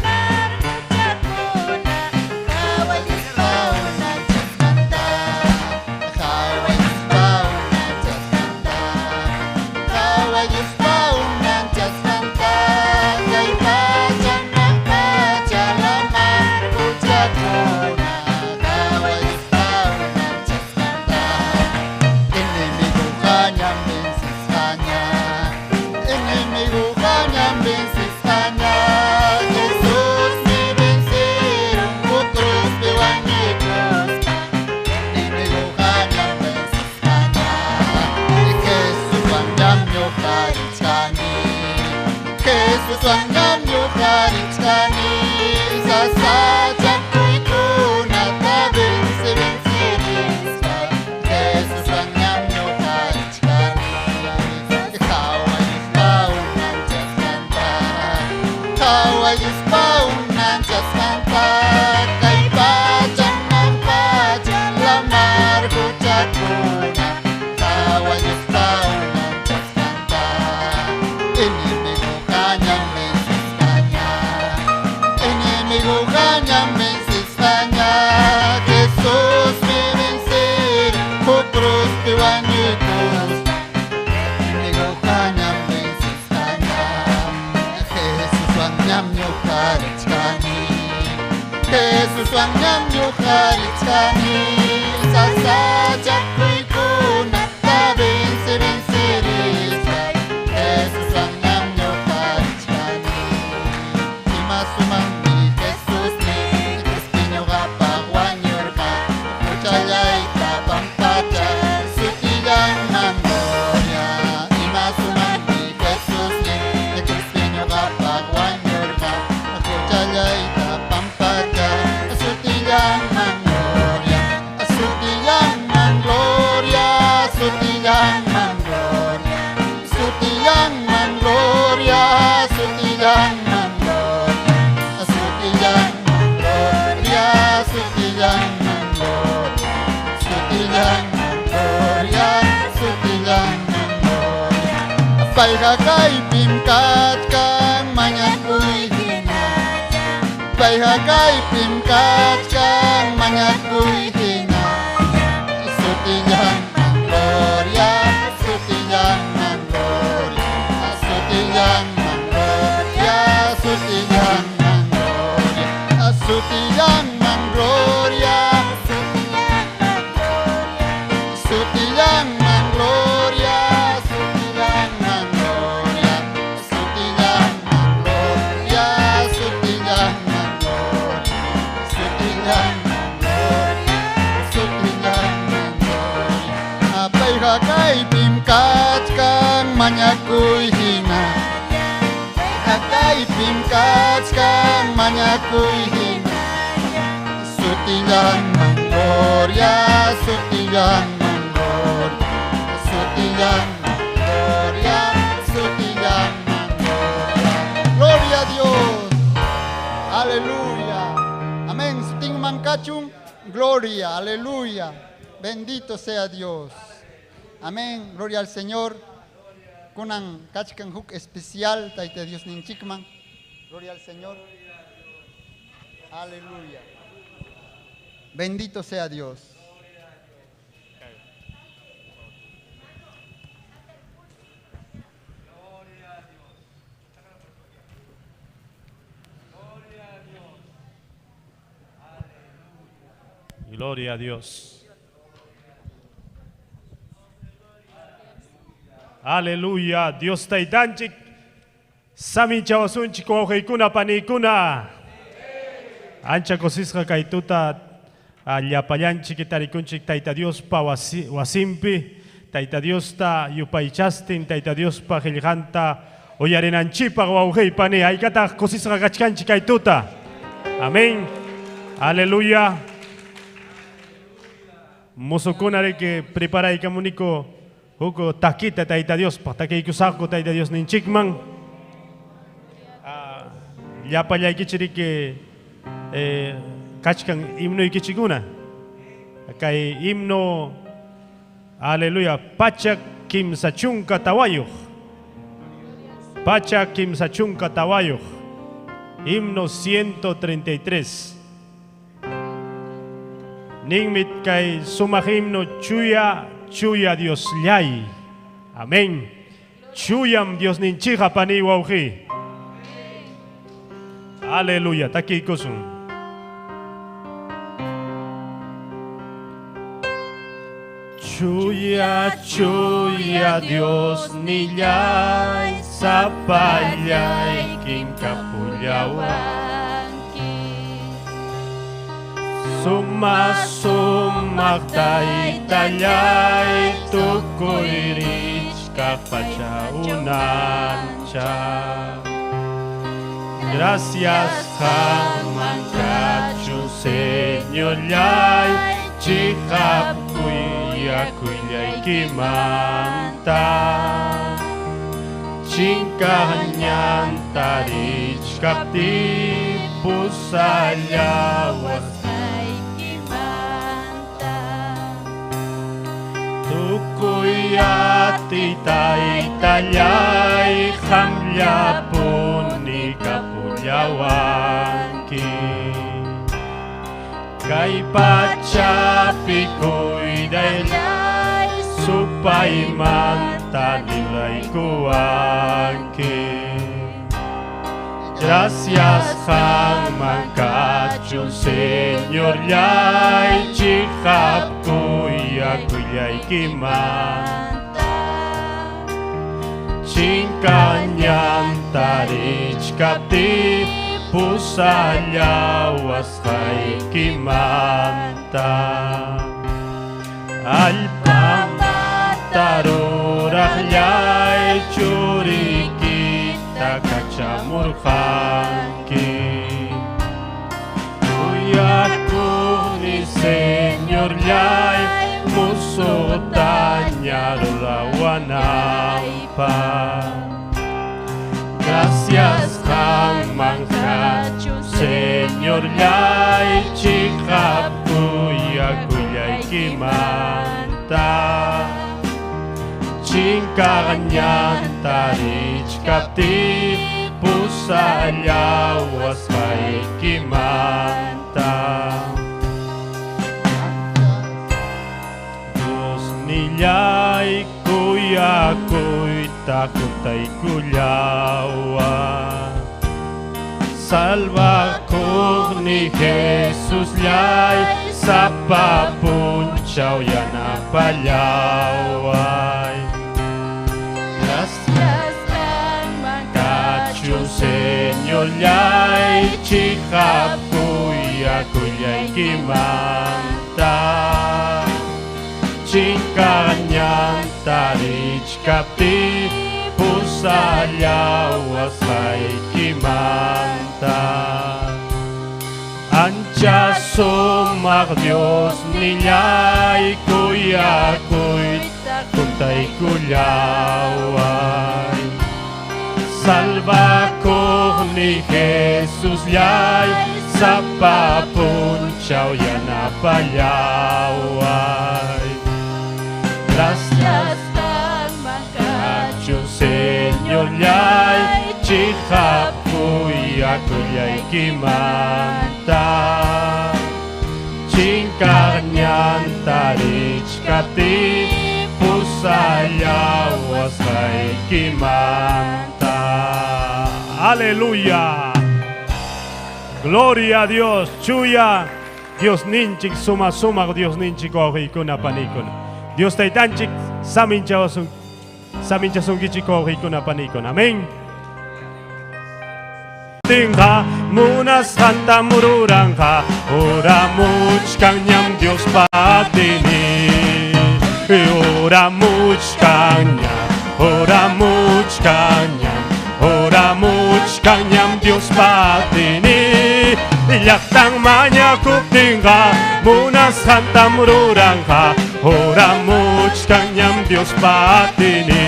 Jesús wanyam yukharichkani sasaja kuikuna tabin sirin sirisai Jesús wanyam yukharichkani imasumami Jesús ni Crispino gapagwanyurka Uchayay tapampacha sutiyan mandoria imasumami Jesús ni Crispino gapagwanyurka Uchayay tapampacha sutiyan mandoria sutiyan mandoria sutiyan mandoria sutiyan mandoria sutiyan mandoria sutiyan mandoria sutiyan mandoria sutiyan mandoria sutiyan mandoria Paiga kay pimkat kang manyakuy hinaya Paiga kay pimkat kang manyakuy hinaya Sutiyan mandoria sutiyan mandoria sutiyan mandoria sutiyan mandoria sutiyan mandoria sutiyan mandoria sutiyan mandoria sutiyan mandoria sutiyan mandoria sutiyan mandoria sutiyan mandoria apay hakay pimkat kang manyakuy hinaya Hakay pimkat kang manyakuy hinaya Sutiyan mandoria sutiyan mandoria sutiyan mandoria sutiyan mandoria Gloria a Dios Aleluya Amén Suting mangkachung Gloria Aleluya Bendito sea Dios Amén. Gloria al Señor. Kunan kachkan huk especial taite Dios ninchikman. Gloria al Señor. Aleluya. Bendito sea Dios. Gloria a Dios. Aleluya. Dios taitanchik. Sami chawasunchik wawqiykuna panikuna. Ancha cosisqa kaituta llapallanchik tarikunchik Tayta Diospa wasimpi. Tayta Diosta yupaychastin. Tayta Diospa qillqanta uyarinanchipaq wawqiypani. Haykataq cosisqa kachkanchik kaituta. Amén. Aleluya. Musukunare que prepara y comunico huko taquita Tayta Dios pa taqueikusaqku Tayta Dios ninchikman. Llapa llaikichiri que kachkan himno ikichikuna. Kay himno aleluya pacha kimsachunka tawayuq. Pacha kimsachunka tawayuq. Himno 133. Ningmit kay sumahimno chuya Dios llay. Amén. Chuyam Dios ninchiqa pani wawqi. Aleluya. Takikusun. Chuya Dios nillay sapallay kinkapullawan. Sumak taytallay tukuy rich kapachaunacha. Gracias jamang kachu Señor llay chihap kuya kimanta. Chingkanyan tarich kapti pusallawas. Tukuyati taytallay hamllapun ni kapullawanki. Kay pachapi cuidaylay supaymanta libraykuwanki. Gracias jamang kachun Señor llay chihap kuya kimanta. Chingkanyan tarich kapti pusallawas hay kimanta. Alpamatarurah llay churikita kachamurhanki. Kuyakuni Señor llay musutanya rulawanampa. Gracias jamang kachu Señor llay chihap kuya kimanta. Chingkanyan tarich kapti pusallawas hay kimanta. Dios nillay kuya takutay kuyawa. Salva ni Jesus llay sapapunchaw yanapallaway. Gracias kachu Señor llay chihap kuya kimanta. Chingkanyan tarich kapti pusallawas hay kimanta. Ancha sumak Dios nillay kuya kuntay kullaway. Salva ni Jesus llay sapapunchaw yanapallaway. Gracias Chihapuya kuyaykimanta Chinkarñantarishkati Pusayawas kaykimanta. Aleluya. Gloria a Dios. Chuya. Dios ninchik suma Dios ninchik ohikuna panikuna. Dios taitanchik saminchasunkichik ohikuna panikuna. Amén. Tingha munas hanta mururangha ora muchkanyam Dios patini ora muchkanyam Dios patini yaktang manyakuk tingha munas hanta mururangha ora muchkanyam Dios patini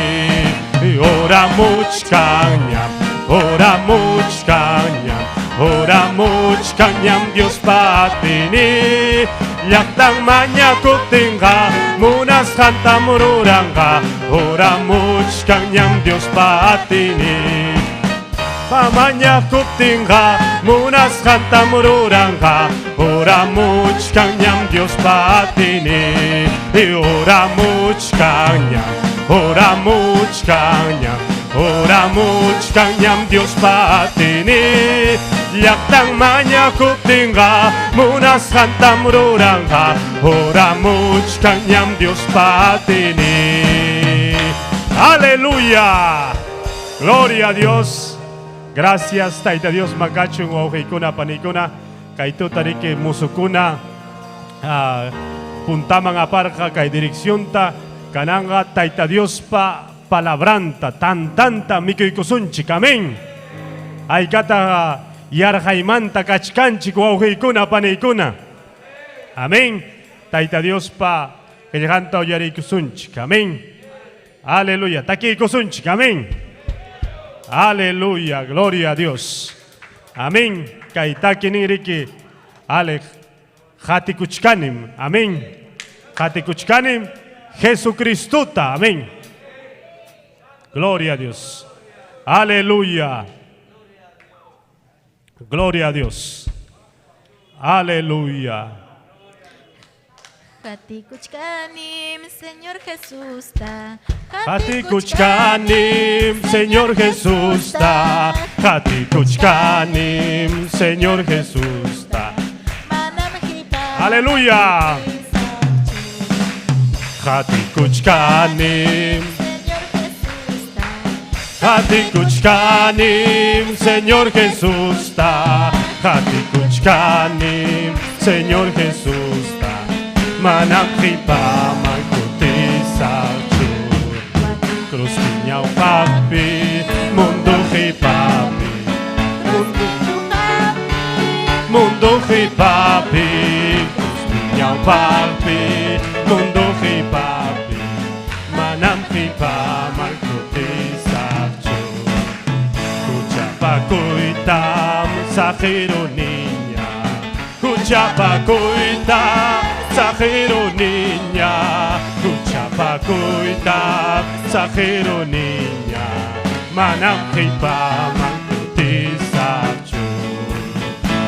ora muchkanyam Dios patini yaktang manyakuk tingha munas hanta mururangha ora muchkanyam Dios patini pamanyakuk tingha munas hanta mururangha ora muchkanyam Dios patini ora muchkanyam Dios patini yaktang manyakuk tingha munas hanta mururangha ora muchkanyam Dios patini. Aleluya. Gloria a Dios. Gracias Taita Dios makachung ohikuna panikuna kaitu tarike musukuna puntamang aparka kay direksyonta kananga Taita Dios pa palabranta tanta mikuikusunchik. Amén. Ay kata yarjaimanta kachkanchik wauhikuna panikuna. Amén. Taita Dios pa kayhanta yarikusunchik. Amén. Aleluya. Takikusunchik. Amén. Aleluya. Gloria a Dios. Amén. Kaitakiniriki ale hatikuchkanim. Amén. Hatikuchkanim Jesucristuta. Amén. Gloria a Dios. Aleluya. Gloria a Dios. Aleluya. Hatikuchkanim, Señor Jesús ta. Hatikuchkanim, Señor Jesús ta. Hatikuchkanim, Señor Jesús ta. Aleluya. Hatikuchkanim. Hatikuchkanim, Señor Jesús ta. Hatikuchkanim, Señor Jesús ta. Manakripa magkutisarchu. Cruz piñao papi, mundo hipapi. Mundo hipapi. Cruz piñao papi, mundo hipapi. Manakripa magkutisarchu. Kuchapakuitam sajiro niña. Kuchapakuitam sajiro niña. Kuchapakuitam sajiro niña. Manam hipa magkutisarchu.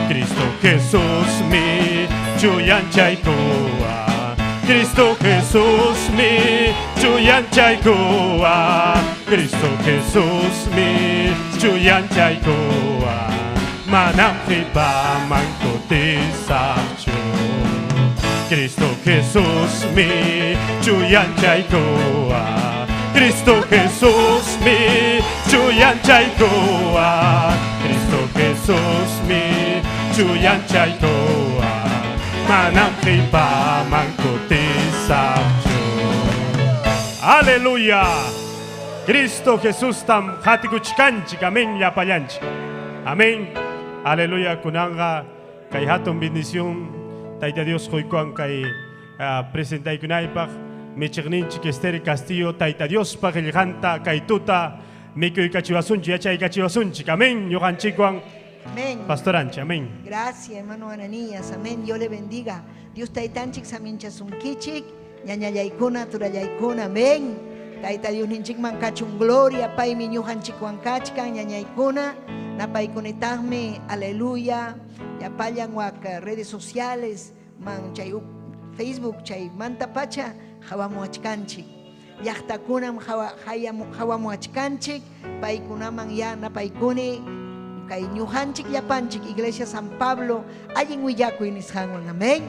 Cristo Jesús mi chuyanchaykua. Cristo Jesús mi chuyanchaykua. Cristo Jesús mi chuyanchaykua. Manam hipa magkutisarchu. Cristo Jesús mi chuyanchaykua. Cristo Jesús mi chuyanchaykua. Cristo Jesús mi chuyanchaykua. Manam hipa magkutisarchu. Aleluya. Cristo Jesús tam hatikuchkanchik. Amén yapallanchik. Amén. Aleluya. Kunanga kay hatong bendición Taita Dios hoykuan kay presentay kunaypak michigninchik Esther Castillo Taita Dios pa kayhanta kay tuta mikoy kachiwasunchi yachay kachiwasunchik. Amén. Yohanchikuan Amén. pastoranchi. Amén. Gracias, hermano Ananías. Amén. Dios le bendiga. Dios taitanchik saminchasunkichik. Ñañayaykuna, turayaykuna. Amén. Taita Dios ninchik man kachun gloria pay mi ñujanchik wankachkan ñañaykuna napaykunitaqmi aleluya yapallan wak redes sociales man chay Facebook chay manta pacha hawamuachkanchik llaqtakunam hawamuachkanchik paykunaman ya napaykuni kay ñujanchik llapanchik Iglesia San Pablo allin willakuy nisqanwan amén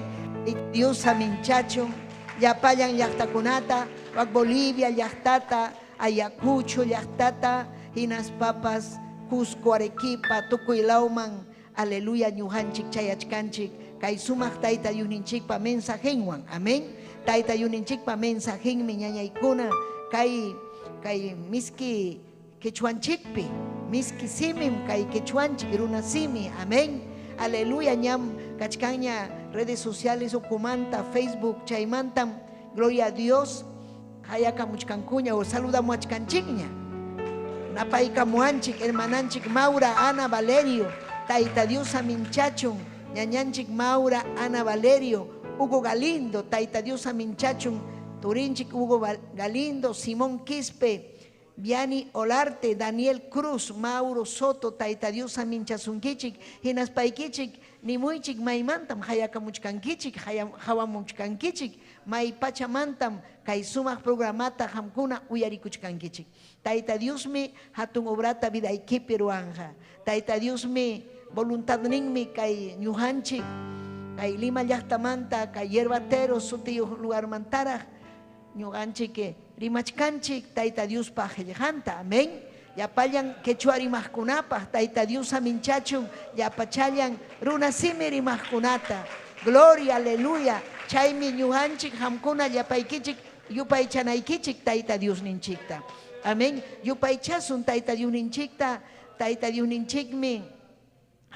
y Dios saminchacho yapallan llaqtakunata wak Bolivia llaqtata Ayacucho llaqtata hinas papas Cusco Arequipa tukuy lawman aleluya ñujanchik chayachkanchik kay sumaq Tayta Dios ninchikpa mensajenwan amén Tayta Dios ninchikpa mensajenmi ñañaykuna kay miski quechuanchikpi miski simim kay quechuanchik runa simi amén aleluya ñam kachkaña redes sociales ukumanta Facebook chaymantam gloria a Dios hayakamuchkankuña o saludamuachkanchikña napaykamuanchik hermananchik Maura Ana Valerio Tayta Dios aminchachun ñañanchik Maura Ana Valerio Hugo Galindo Tayta Dios aminchachun turinchik Hugo Galindo Simón Quispe Viani Olarte Daniel Cruz Mauro Soto Tayta Dios aminchasunkichik hinas paykichik nimuychik maymantam hayakamuchkankichik hawamuchkankichik may pachamantam kay sumaq programata hamkuna uyarikuchkankichik Tayta Diosmi hatun obrata vidaykipi ruanja Tayta Diosmi voluntad ninmi kay ñujanchik kay Lima llaqtamanta kay yerbatero sutiyo lugar mantaraj ñuqanchik rimachkanchik Tayta Dios pa qillqanta amén yapallan quechua rimaqkunapaq Tayta Dios aminchachun yapachallan runa simi rimaqkunata gloria aleluya chaymi ñuqanchik hamkuna yapaykichik yupaychanaykichik Tayta Dios ninchikta amén yupaychasun Tayta Dios ninchikta Tayta Dios ninchikmi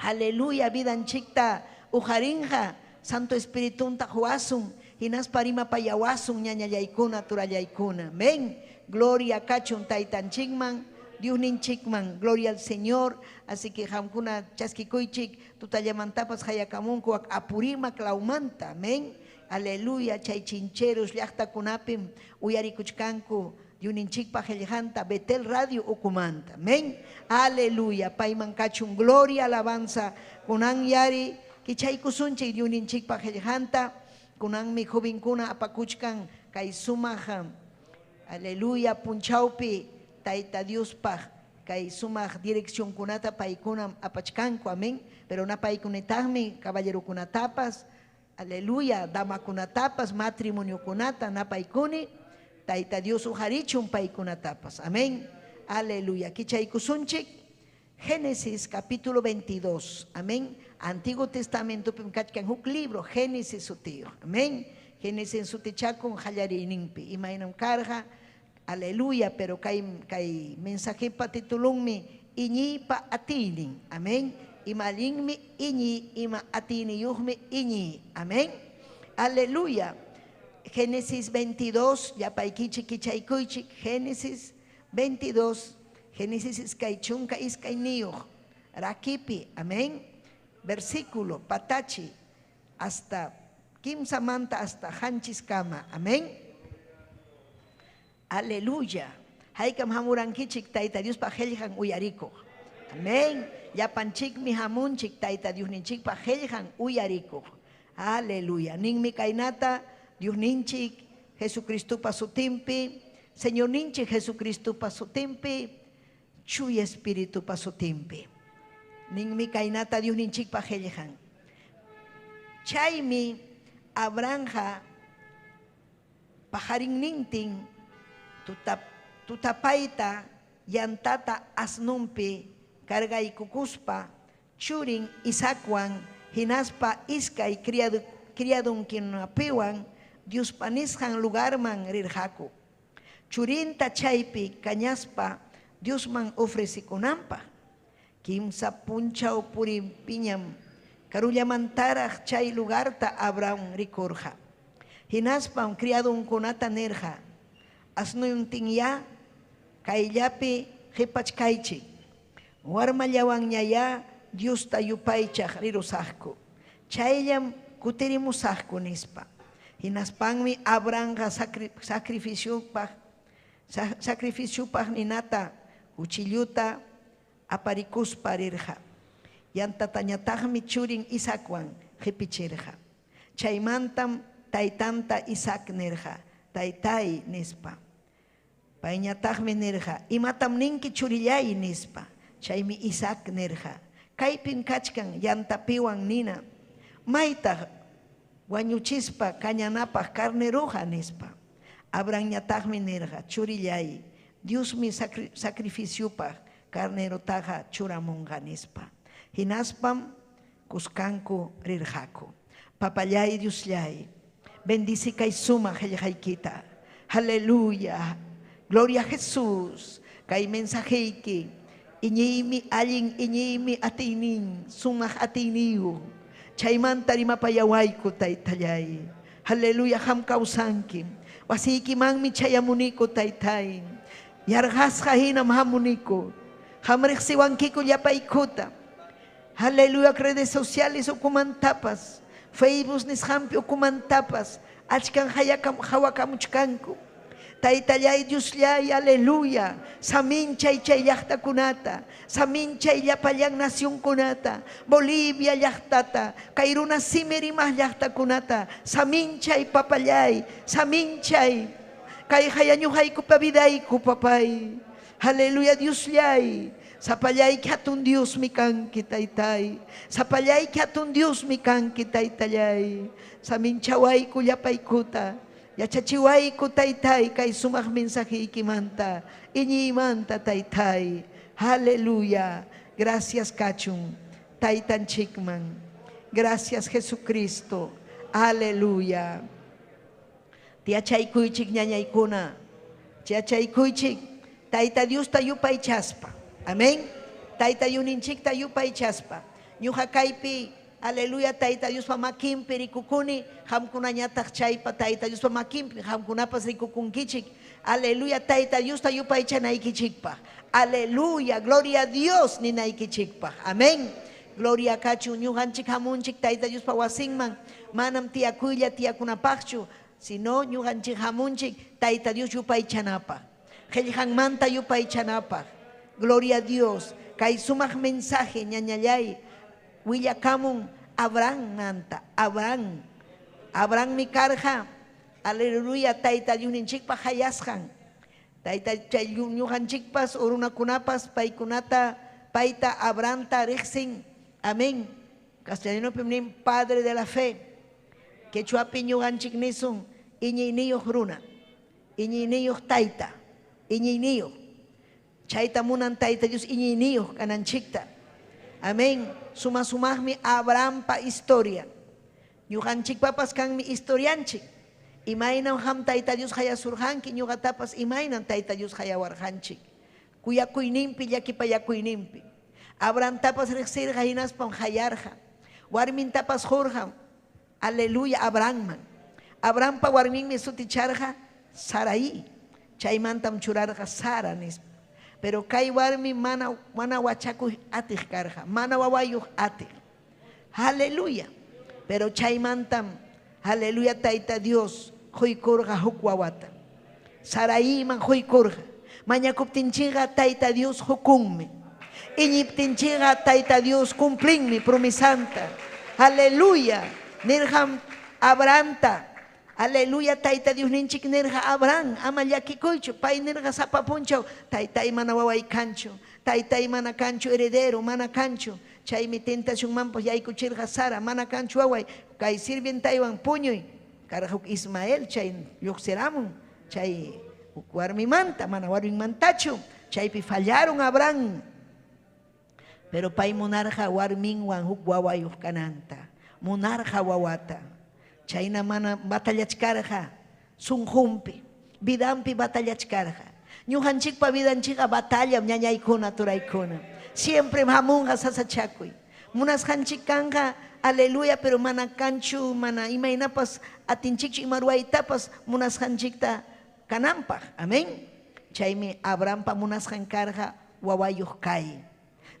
aleluya vidanchikta ujarinja Santo Espiritunta huasun hinas parima payawasun ñañallaykuna turallaykuna amén gloria kachun taytanchikman Dios ninchikman gloria al Señor así que hamkuna chaskikuychik tutallamantapas hayakamunku wak apurima claumanta amén aleluya chay chincheros llaqtakunapim uyarikuchkanku Dios ninchikpa qillqanta Betel Radio ukumanta amén aleluya payman kachun gloria alabanza kunan yari kichaykusunchik Dios ninchikpa qillqanta kunanmi jovenkuna apakuchkan kay sumaq aleluya punchawpi Tayta Dios paj kay sumaq dirección kunata paykunam apachkanku amén pero napaykunitaqmi caballerokunatapas aleluya damakunatapas matrimonio kunata napaykuni Tayta Dios ujarichun paykunatapas amén aleluya kichaykusunchik Génesis capítulo 22 amén Antiguo Testamento pimkachkan huk libro Génesis sutío amén Génesis sutichakun hallarininpi imaynam karja aleluya pero kay mensaje patitulunmi iñipa atinin amén imalinmi iñi ima atiniyuhmi iñi amén aleluya Génesis 22 yapaykichik kichaykuychik Génesis 22 Génesis iskay chunka iskay niyuh rakipi amén versículo patachi hasta kimsamanta hasta hanchiskama amén aleluya haykam hamurankichik Tayta Dios pa qillqan uyarikuq amén yapanchikmi hamunchik Tayta Dios ninchik pa qillqan uyarikuq aleluya ninmi kaynata Dios ninchik Jesucristo pa sutimpi Señor ninchik Jesucristo pa sutimpi Chuy Espíritu pa sutimpi ninmi kaynata Dios ninchik pa qillqan chaymi Abranja pajarin nintin tutapayta yantata asnumpi kargaykukuspa churin Isaacwan hinaspa iskay criadunkinapiwan Dios panisqan lugarman rirqaku churinta chaypi kañaspa Diosman ofrecikunanpaq kimsa punchaw purimpiñam karullamantaraq chay lugarta Abraham rikurqa hinaspam criadunkunata nirqa asnuyuntinya kayllapi qhipachkaychik warmallawan ñaya Diosta yupaychaq rirusaqku chayllam kutirimusaqku nispa hinaspanmi Abrahamqa sacrificiopaq sacrificio ninata uchilluta aparikuspa rirqa. Yantatañataqmi churin Isaacwan qhipichirqa. Chaymantam taytanta Isaac nirqa, taytay nispa. Payñataqmi nirqa, imatam ninki churillay nispa. Chaymi Isaac nirqa. Kaypin kachkan yantapiwan nina. Maytaq wañuchispa kañanapaq carneruja nispa. Abraham ñataqmi nirqa, churillay, Dios mi sacrificiopaq carnerotaqa churamunqa nispa. Hinaspam kuskanku rirqaku. Papallay Diosllay, bendice kay suma qillqaykita. Aleluya, gloria a Jesús. Kay mensajeyki, iñiymi allin iñiymi atiynin, sumaq atiyniyu. Chaymanta rimapayawayku taytallay. Aleluya, ham kawsanki. Wasiykimanmi chayamuniku taytay. Yarqasqa hinam hamuniku. Ham riqsiwankiku llapaykuta. Aleluya, redes sociales ukumantapas, Facebook nisqampi ukumantapas, achkan hawakamuchkanku. Taytallay Diosllay, aleluya, saminchay chay llaqtakunata, saminchay llapallan nacionkunata, Bolivia llaqtata, kay runa simirimaq llaqtakunata, saminchay papallay, saminchay, kay hayañuqaykupa vidayku papay. Aleluya Diosllay. Sapallay hatun Dios mi kanki taytay. Sapallay hatun Dios mi kanki taytallay. Saminchawayku llapaykuta. Yachachiwayku taytay kay sumaq mensajiykimanta. Iñiymanta taytay. Aleluya. Gracias kachun. Taytanchikman. Gracias Jesucristo. Aleluya. Tiachaykuychik ñañaykuna. Tiachaykuychik. Tayta Dios tayupay chaspa. Amén. Tayta yuninchik tayupay chaspa. Ñuqa kaypi, aleluya, tayta Dios pa makimpi rikukuni, hamkunañataq chaypa tayta Dios pa makimpi, hamkunapas rikukunkichik. Aleluya, tayta Dios tayupay chanaykichikpa. Aleluya, gloria a Dios ninaykichikpa. Amén. Gloria kachu ñuqanchik hamunchik tayta Dios pa wasinman, manam tiyakuylla tiyakunapaqchu, sino ñuqanchik hamunchik tayta Dios yupay chanapa. Qillqanmanta yupay chanapa. Gloria a Dios. Kay sumaq mensaje ñañallay willakamun Abraham manta. Abraham mi karja. Aleluya, tayta Diosninchikpa hayasqan. Tayta ñuqanchikpas urunakunapas paykunata payta Abrahamta riqsin. Amén. Castellano nin padre de la fe. Quechuapi ñuqanchik nisun iñiyniyuq runa. Iñiyniyuq tayta. Iñiyniyuq. Chayta munan tayta Dios iñiyniyuq kananchikta. Amén. Sumaqmi Abraham pa historia. Ñuqanchikpapas kanmi historianchik. Imaynan ham tayta Dios hayasurqanki, ñuqatapas imaynan tayta Dios hayawarqanchik. Kuyakuyninpi llakipayakuyninpi. Abrahamtapas riqsirqa hinaspam hayarqa. Warmintapas hurqa. Aleluya, Abrahamman. Abrahampa warminmi suticharqa Sarai. Chaymantam churarqa Sara nispa. Pero kay warmi mana wachakuy atij karja, mana wawayuq atij. Aleluya. Pero chaymantam, aleluya tayta Dios, huykurqa huk wawata. Saraiman huykurqa. Mañakuptinchiqa tayta Dios hukunmi. Iñiptinchiqa tayta Dios cumplinmi promisanta. Aleluya. Nirham Abrahanta. Aleluya, tayta Dios ninchik nirqa Abraham, ama llakikuychu, pay nirqa sapapunchaw, taytay mana waway kanchu, taytay mana kanchu heredero, mana kanchu, chaymi tentacionmanpas yaykuchirqa Sara, mana kanchu waway, kay sirvientaywan puñuy, karqa huk Ismael, chay lluqsiramun, chay huk warmimanta, mana warminmantachu, chaypi fallaron Abraham, pero pay munarqa warminwan huk wawayuq kananta, munarqa wawata. Chayna mana batallachkarqa sunqunpi, vidampi batallachkarqa. Ñuqanchikpa vidanchikqa batallam ñañaykuna turaykuna. Siempre hamunqa sasachakuy. Munasqanchik kanqa, aleluya, pero mana kanchu, mana imaynapas atinchikchu ima ruwaytapas munasqanchikta kananpaq. Amén. Chaymi Abrahampa munasqan karqa wawayuq kay.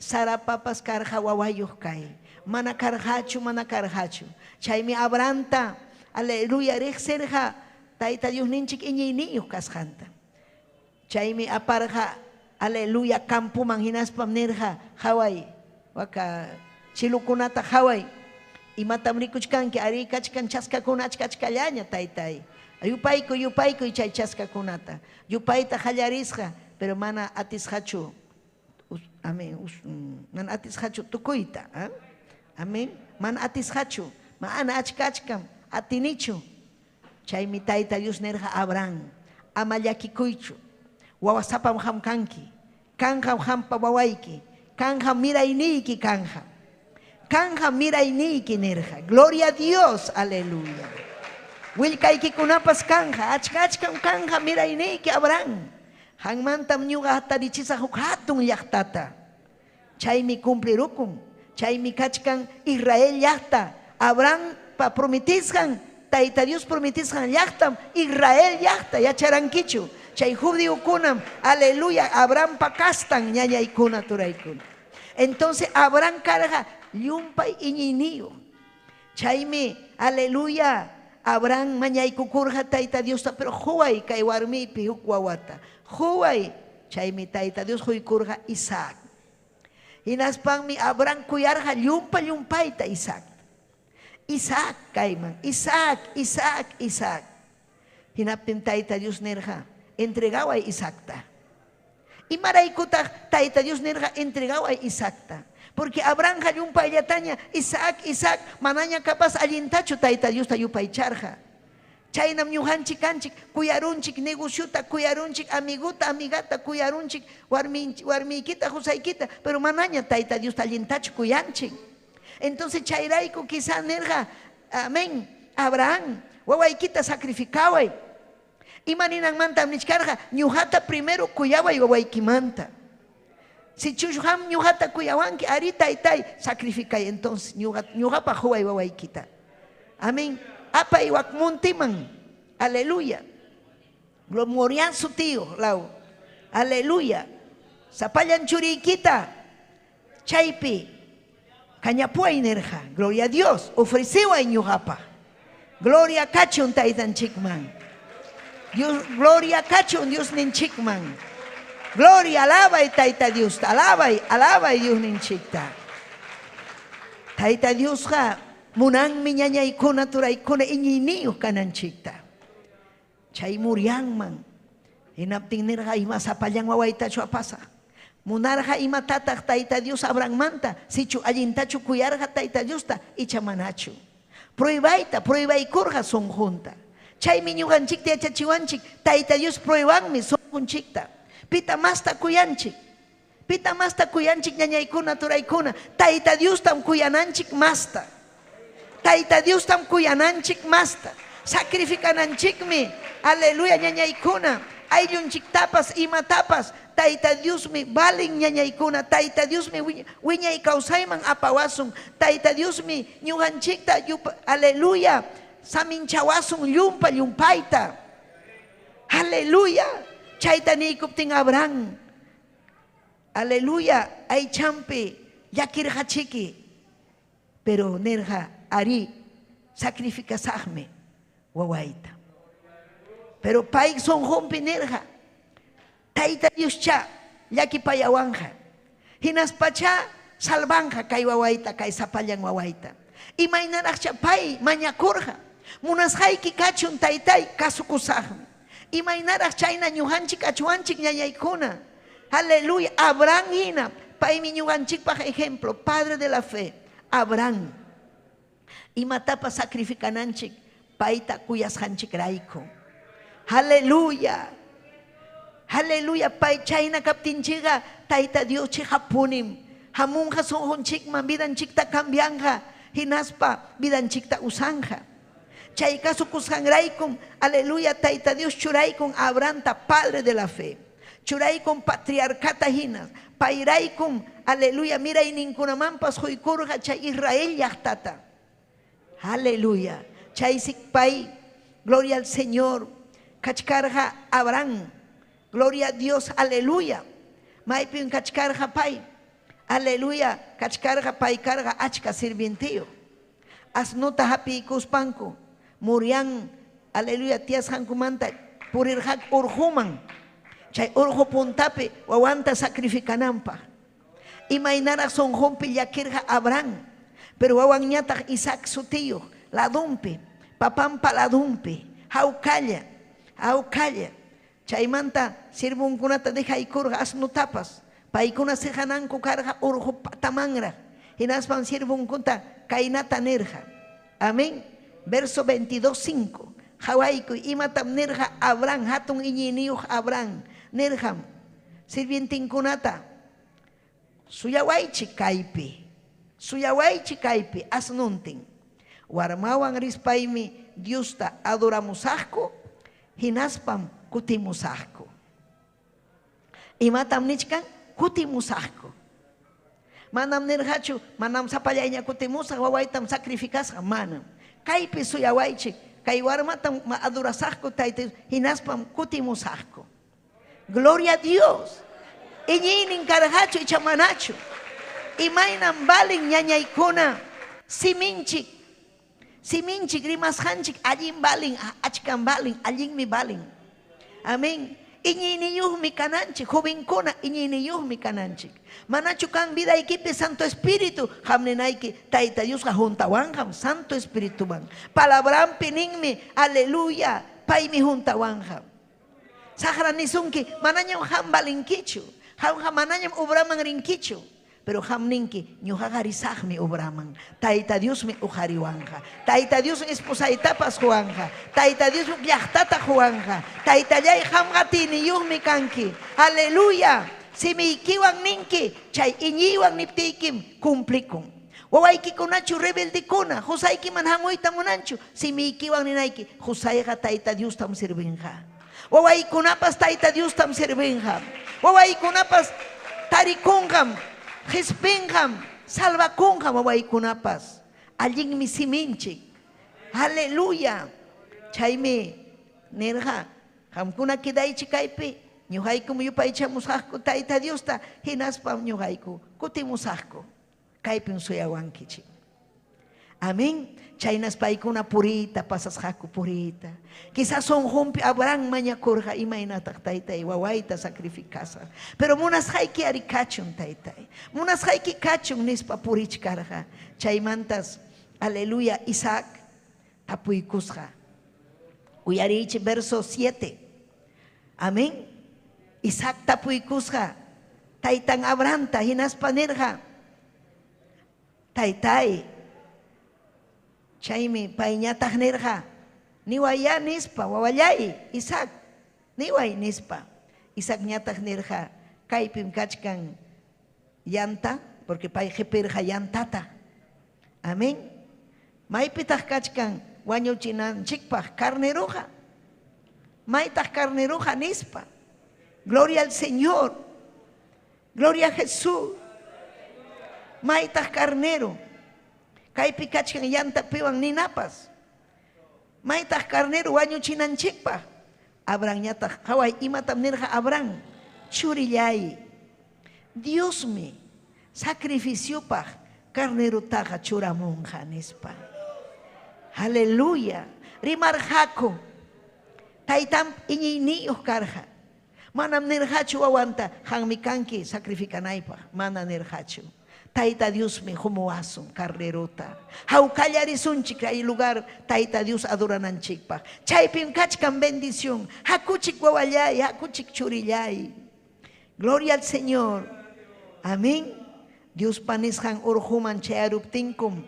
Sarapapas karqa wawayuq kay. Mana karqachu, mana karqachu. Chaymi Abrahamta, aleluya, riqsirqa tayta Dios ninchik iñiyniyuq kasqanta. Chaymi aparja, aleluya, campo manhinaspam nirja, Hawaii, waka chilukunata Hawaii. Y matam rikuchkanki, ari kachkan chaskakuna achkachkallaña taytay. Yupayku y chay chaskakunata. Yupayta hallarisja, pero mana atishachu. Amén. Man atishachu tukuyta. Amén. Man atishachu. Mana achkachkam atinichu. Chaymi tayta Dios nerja Abraham. Amayakikuychu. Wawasapam ham kanki. Kanjam hampa wawayki. Kanjam mirayniki kanja. Kanja mirayniki nerja. Gloria a Dios. Aleluya. Wilkayki kunapas kanja. Achkachkam kanja mirayniki Abraham. Hangmantam ñuqa hatarichisa huk hatun llaqtata. Chaymi cumplirukun. Chaymi kachkan Israel llaqta. Abraham pa prometisgan. Tayta Dios prometisgan llaqtam Israel llaqta. Yacharankichu. Chay judío kunam. Aleluya. Abraham pa kastan ñañaykuna turaykuna. Entonces Abraham carga llumpay iñiniyo. Chaymi. Aleluya. Abraham mañaykukurja tayta Dios pero huway kay warmipi huk wawata. Huway chaymi tayta Dios huykurja Isaac. Hinaspanmi Abraham kuyarja llumpayta Isaac. Isaac kayman. Isaac. Hinaptin tayta Dios nerja entregaway Isaacta. Y maraykutaq tayta Dios nerja entregaway Isaacta. Porque Abraham llumpayllataña Isaac manaña capaz allintachu tayta Diosta yupaycharja. Chaynam ñujanchik kanchik kuyarunchik negociota kuyarunchik amiguta amigata kuyarunchik warmiykita husaykita pero manaña tayta Diosta allintachu kuyanchik. Entonces chayrayku quizá nerja amén Abraham wawaykita sacrificaway. Imaninanmanta nichkarja ñujata primero kuyaway wawaykimanta. Si chusham ñujata kuyawanki ari taytay sacrificay entonces ñujapa huway wawaykita. Amén. Apa iwak muntiman. Aleluya. Glomorian su tío lau. Aleluya. Sapallan churiykita. Chaypi. Kañapuay nerja. Gloria a Dios. Ofreciway ñujapa. Gloria kachun taytan chikman. Dios, gloria kachun Dios ninchikman. Gloria, alaba y tayta Dios, alaba y Dios ninchikta. Tayta Dios ha munang miñaña ikuna turaykuna iñiniyo kananchikta. Chay muriangman. Hinaptin nirga ima sapallan wawaytachu apasa. Munarja ima tataq tayta Dios abranmanta. Sichu allintachu kuyarja tayta Diosta ichamanachu. Pruebaikurja son junta. Chay miñuganchikta yachachiwanchik. Tayta Dios pruebanmi son junchikta. Pita masta kuyanchik ñañaykuna turaykuna tayta Dios tam kuyananchik masta tayta Dios tam kuyananchik masta sacrificananchikmi aleluya ñañaykuna ayllunchik tapas imatapas tayta Dios mi valen ñañaykuna tayta Dios mi wiñay kawsayman apawasun tayta Dios mi ñuganchikta aleluya saminchawasun llumpayta aleluya. Chayta niykuptin Abraham. Aleluya. Ay champi. Yakirja chiki. Pero nerja ari. Sacrificasajme. Wawayta. Pero pay son hompi nerja. Tayta Dios cha. Yaki payawanja. Hinaspacha salvanja kay wawayta. Kay sapallan wawayta. Imaynaraj cha pay mañakurja. Munasjayki kachun taytay kasukusajme. Imaynaraj chayna ñujanchik achuanchik ñañaykuna. Aleluya. Abraham hina. Paymi ñuganchikpaj ejemplo. Padre de la fe. Abraham. Imatapa sacrificananchik. Payta kuyasjanchik rayku. Aleluya. Aleluya. Pay chayna kaptinchiga. Tayta Dios chihapunim. Hamunja sonjonchikman. Vidanchikta cambianja. Hinaspa vidanchikta usanja. Chay kasukusjanraykum, aleluya, tayta Dios churaykum Abraham padre de la fe. Churaykum patriarcata hinas. Payraykum, aleluya, mira ininkunamampas huykurja chay Israel llaqtata. Aleluya. Chay sikpay, gloria al Señor. Kachkarja Abraham. Gloria a Dios, aleluya. Maypin kachkarja pay. Aleluya. Kachkarja pay karga achka sirvientío. Asnuta hapi kuspanku. Murian, aleluya, tias hankumanta, purirhak urhuman. Chay urjo puntapi wawanta sacrificanampa. Imaynara son hompi yakirja Abraham. Pero wawan ñataq Isaac su tío, ladumpi, papampa ladumpi, hawkalla. Chaymanta sirvunkunata deja ikurja asnutapas. Paykuna sejananku karja urjo tamangra. Hinaspan sirvunkunta kainata nerja. Amén. Verso 22:5. Hawaiku imatam nerja Abraham, hatun iñiniyuq Abraham. Nerjam, sirvientinkunata. Suyawaychi kaypi, asnuntin. Warmawan rispaymi Diosta adoramusaqku, hinaspam kutimusaqku. Imatam nichkan kutimusaqku. Manam nerjachu, manam sapallayña kutimusaq, wawaytam sacrificasqa, manam. Kaypi suyawaychi, kay warmatam adorasaqku tayta, hinaspam kutimusaqku. Gloria a Dios. Iñinin karhachu y chamanachu. Imainan balin ñañaykuna. Siminchik rimas hanchik allin balin, achkan balin, allin mi balin. Amén. Iñiniyuhmi kananchik, jovenkuna iñiniyuhmi kananchik. Manachu kan vida equipe Santo Espíritu. Hamnenaiki taita Dios juntawanham Santo Espíritu man. Palabran pininmi, aleluya, paimi juntawanham. Sahra nisunki mananyam ham balinkichu, ham mananyam ubraman rinkichu, pero ham ninki nyuhagarisahmi ubraman. Taita Dios me ujariwanja, taita Dios esposa etapas juanja, taita Dios yachtata juanja, taita yay ham gatini yuhmi kanki. Aleluya. Si mi ikiwan ninki, chay iñiwan niptikim cumplikun. Wawaiki kunachu rebelde kuna, Josaiki manhangoita munanchu, si mi ikiwan ninaiki, Josaiga taita Dios tam sirvinja. Wawai kunapas taita Dios tam servenjam. Wawai kunapas tarikungam, hispingam, salvakungam wawai kunapas. Allin mi siminchi. Aleluya. Chayme nerja. Hamkuna kidaichi kaipi. Nyuhaiku muyupaicha musahku taita Dios ta hinaspam nyuhaiku. Kuti musahku. Kaipin suyawankichi. Amén. Chainas paikuna purita, pasas haku purita. Quizás son humpi Abraham maña kurja imainatak taitai, wawaita sacrificasa. Pero munas haiki arikachun taitai. Munas haiki kachun nispa purich karja. Chaimantas, aleluya, Isaac, tapuikusja. Uyarichi verso 7. Amén. Isaac tapuikusja. Taitan Abraham tahinas panerja. Taitai. Chaymi payñataq nirqa niwaya nispa wawallay Isaac niway nispa Isaac ñataq nirqa kaypim kachkan yanta porque pay qhipirqa yantata. Amén. Maypitaq kachkan wañuchinanchikpaq carneruqa. Maytaq carneruqa nispa. Gloria al Señor. Gloria a Jesús. Maytaq carnero. Kaypi kachkan yanta piwan ninapas. Maytaq carnero wañuchinanchikpaq. Abraham ñataq haway imatam nirqa Abraham churillay. Dios me sacrificiopaq carnerutaqa churamunqa nispa. Aleluya. Rimarqaku taytam iñiyniyuq karqa. Manam nirqachu wawanta hanmi kanki sacrificanaypaq. Mana nirqachu. Taita Dios me homoasun carnerota. Hawkallarisunchik kay lugar Taita Dios adorananchikpaq. Chaypim kachkan bendición. Hakuchik wawallay, hakuchik churillay. Gloria al Señor. Amén. Dios panishan urhuman chay aruptinkum.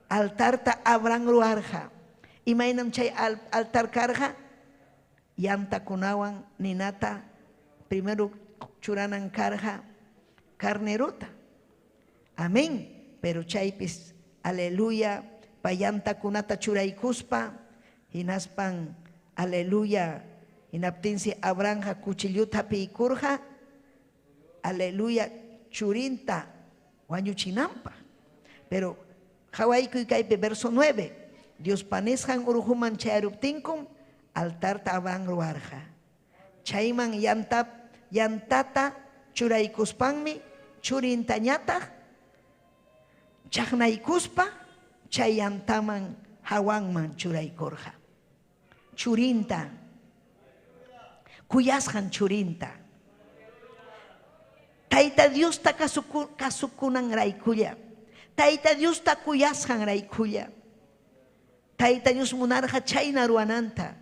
Altarta Abraham ruarja. Imaynam chay altar karja. Yanta kunawan ninata. Primero churanan karja. Carnerota. Amén. Pero chaypis, aleluya, payanta kunata churaykuspa, hinaspan, aleluya, hinaptinsi Abraham kuchilluta pikurja, aleluya, churinta, wañuchinampa. Pero, hawaiku kaype verso 9, Dios paneshan uruhuman chayaruptinkum, altarta Abraham ruarja. Chayman yantata churaykuspanmi, churinta ñataq, chaqnaykuspa chayantaman hawanman churaykurqa. Churinta. Kuyasqan churinta. Taita Dios ta kasukunan raikuya. Taita Dios ta kuyashan raikuya. Taita Dios munarja chayna ruananta.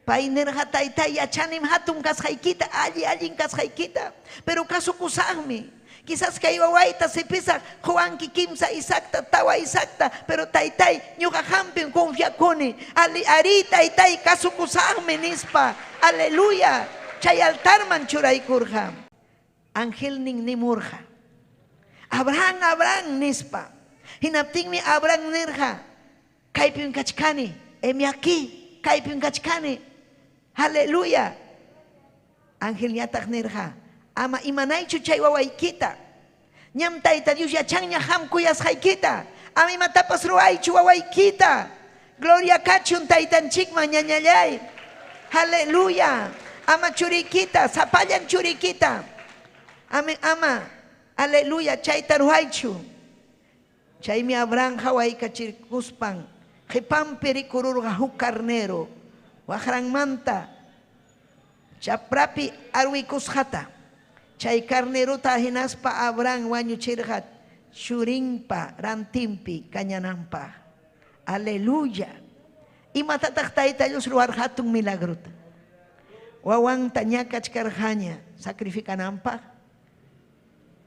Painerja taita yachanim hatun kashaykita, allin kashaykita. Pero kasukusagmi. Quizás que wawaita se pisa Juanki kimsa isakta, tawa isakta, pero taitai ñuqa hampin confiacone. Ari taitai kasukusagmi nispa. Aleluya. Chay altarman churaykurja. Ángel nin nimurja. Abraham nispa. Hinaptinmi Abraham nirja. Kaypin kachkani. Emi aquí. Kaypin kachkani. Aleluya. Ángel yatak nirja. Ama imanaychu chay wawaykita. Ñam tayta Dios yachanña hamkuyas haykita. Ama imatapas ruaychu wawaykita. Gloria kachun taytanchikman ñañallay. Aleluya. Ama churikita, sapallan churikita. Ama, aleluya, chayta ruaychu. Chaymi Abraham hawaykachirkuspan. Qipampi rikururqa huk carnero. Waqranmanta. Chaprapi arwikusqata. Chay carneruta hinaspa Abraham wañuchirqa shurinpa rantimpi kañananpa. Aleluya. Imatataq tayta Dios ruwar hatun milagruta. Wawanta ñakachkarqaña sacrificananpaq.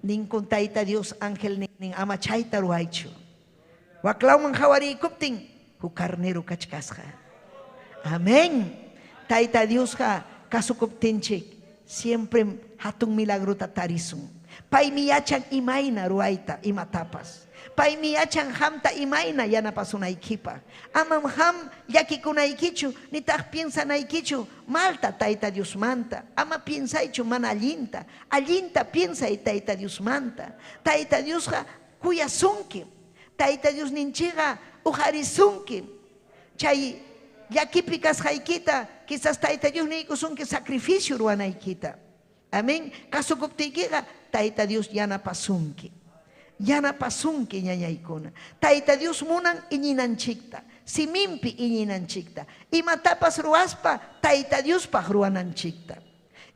Ninkun tayta Dios ángel nin ama chayta ruwaychu. Waklawman hawarikuptin hu carnero kachkasqa. Amén. Tayta Diosqa kasukuptinchik siempre hatun milagruta tarisun. Paymi yachan imayna ruayta imatapas. Paymi yachan hamta imayna yanapasunaykipa. Amam ham llakikunaykichu nitaq piensanaykichu malta tayta Dios manta. Ama piensaychu mana allinta. Allinta piensay tayta Dios manta. Tayta Diosqa kuyasunki. Tayta Dios ninchiqa ujarisunki. Chay llakipi kasqaykita quizás tayta Dios niykusunki sacrificio ruwanaykita. Amén. Kasukuptiykiqa tayta Dios yanapasunki. Yanapasunki ñañaykuna. Tayta Dios munan iñinanchikta. Simimpi iñinanchikta. Imatapas ruwaspa tayta Diospaq ruwananchikta.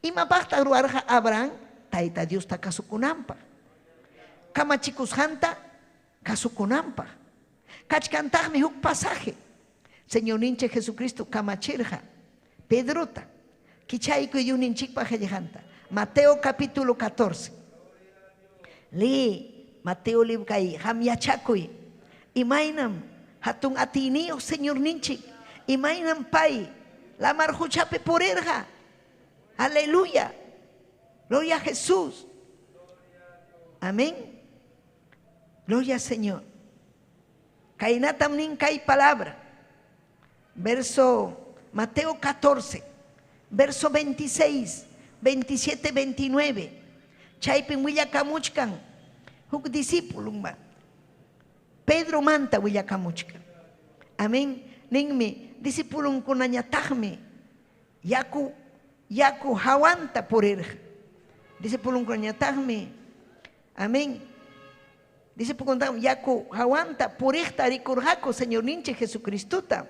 Imapaqta ruwarqa Abraham tayta Diosta kasukunanpaq. Kamachikusqanta kasukunanpaq. Kachkantaqmi huk pasaje. Señor ninche Jesucristo kamachirja Pedrota kichayku yuninchikpa hallejanta. Mateo capítulo 14. Lee Mateo libro kay ham yachakuy. Imaynam hatun atiniyo Señor ninchik. Imaynam pay la marjuchape porerja. Aleluya. Gloria a Jesús. Amén. Gloria al Señor. Kainatam nin kay palabra. Verso Mateo 14, verso 26, 27, 29. Chaypin willakamuchkan huk discípulo ma. Pedro manta willakamuchkan. Amén. Ninmi discípulo kunañataqmi yaku hawanta purirqa. Discípulo kunañataqmi. Amén. Discípulo kunañataqmi yaku hawanta puriqta rikurqaku Señor ninche Jesucristuta.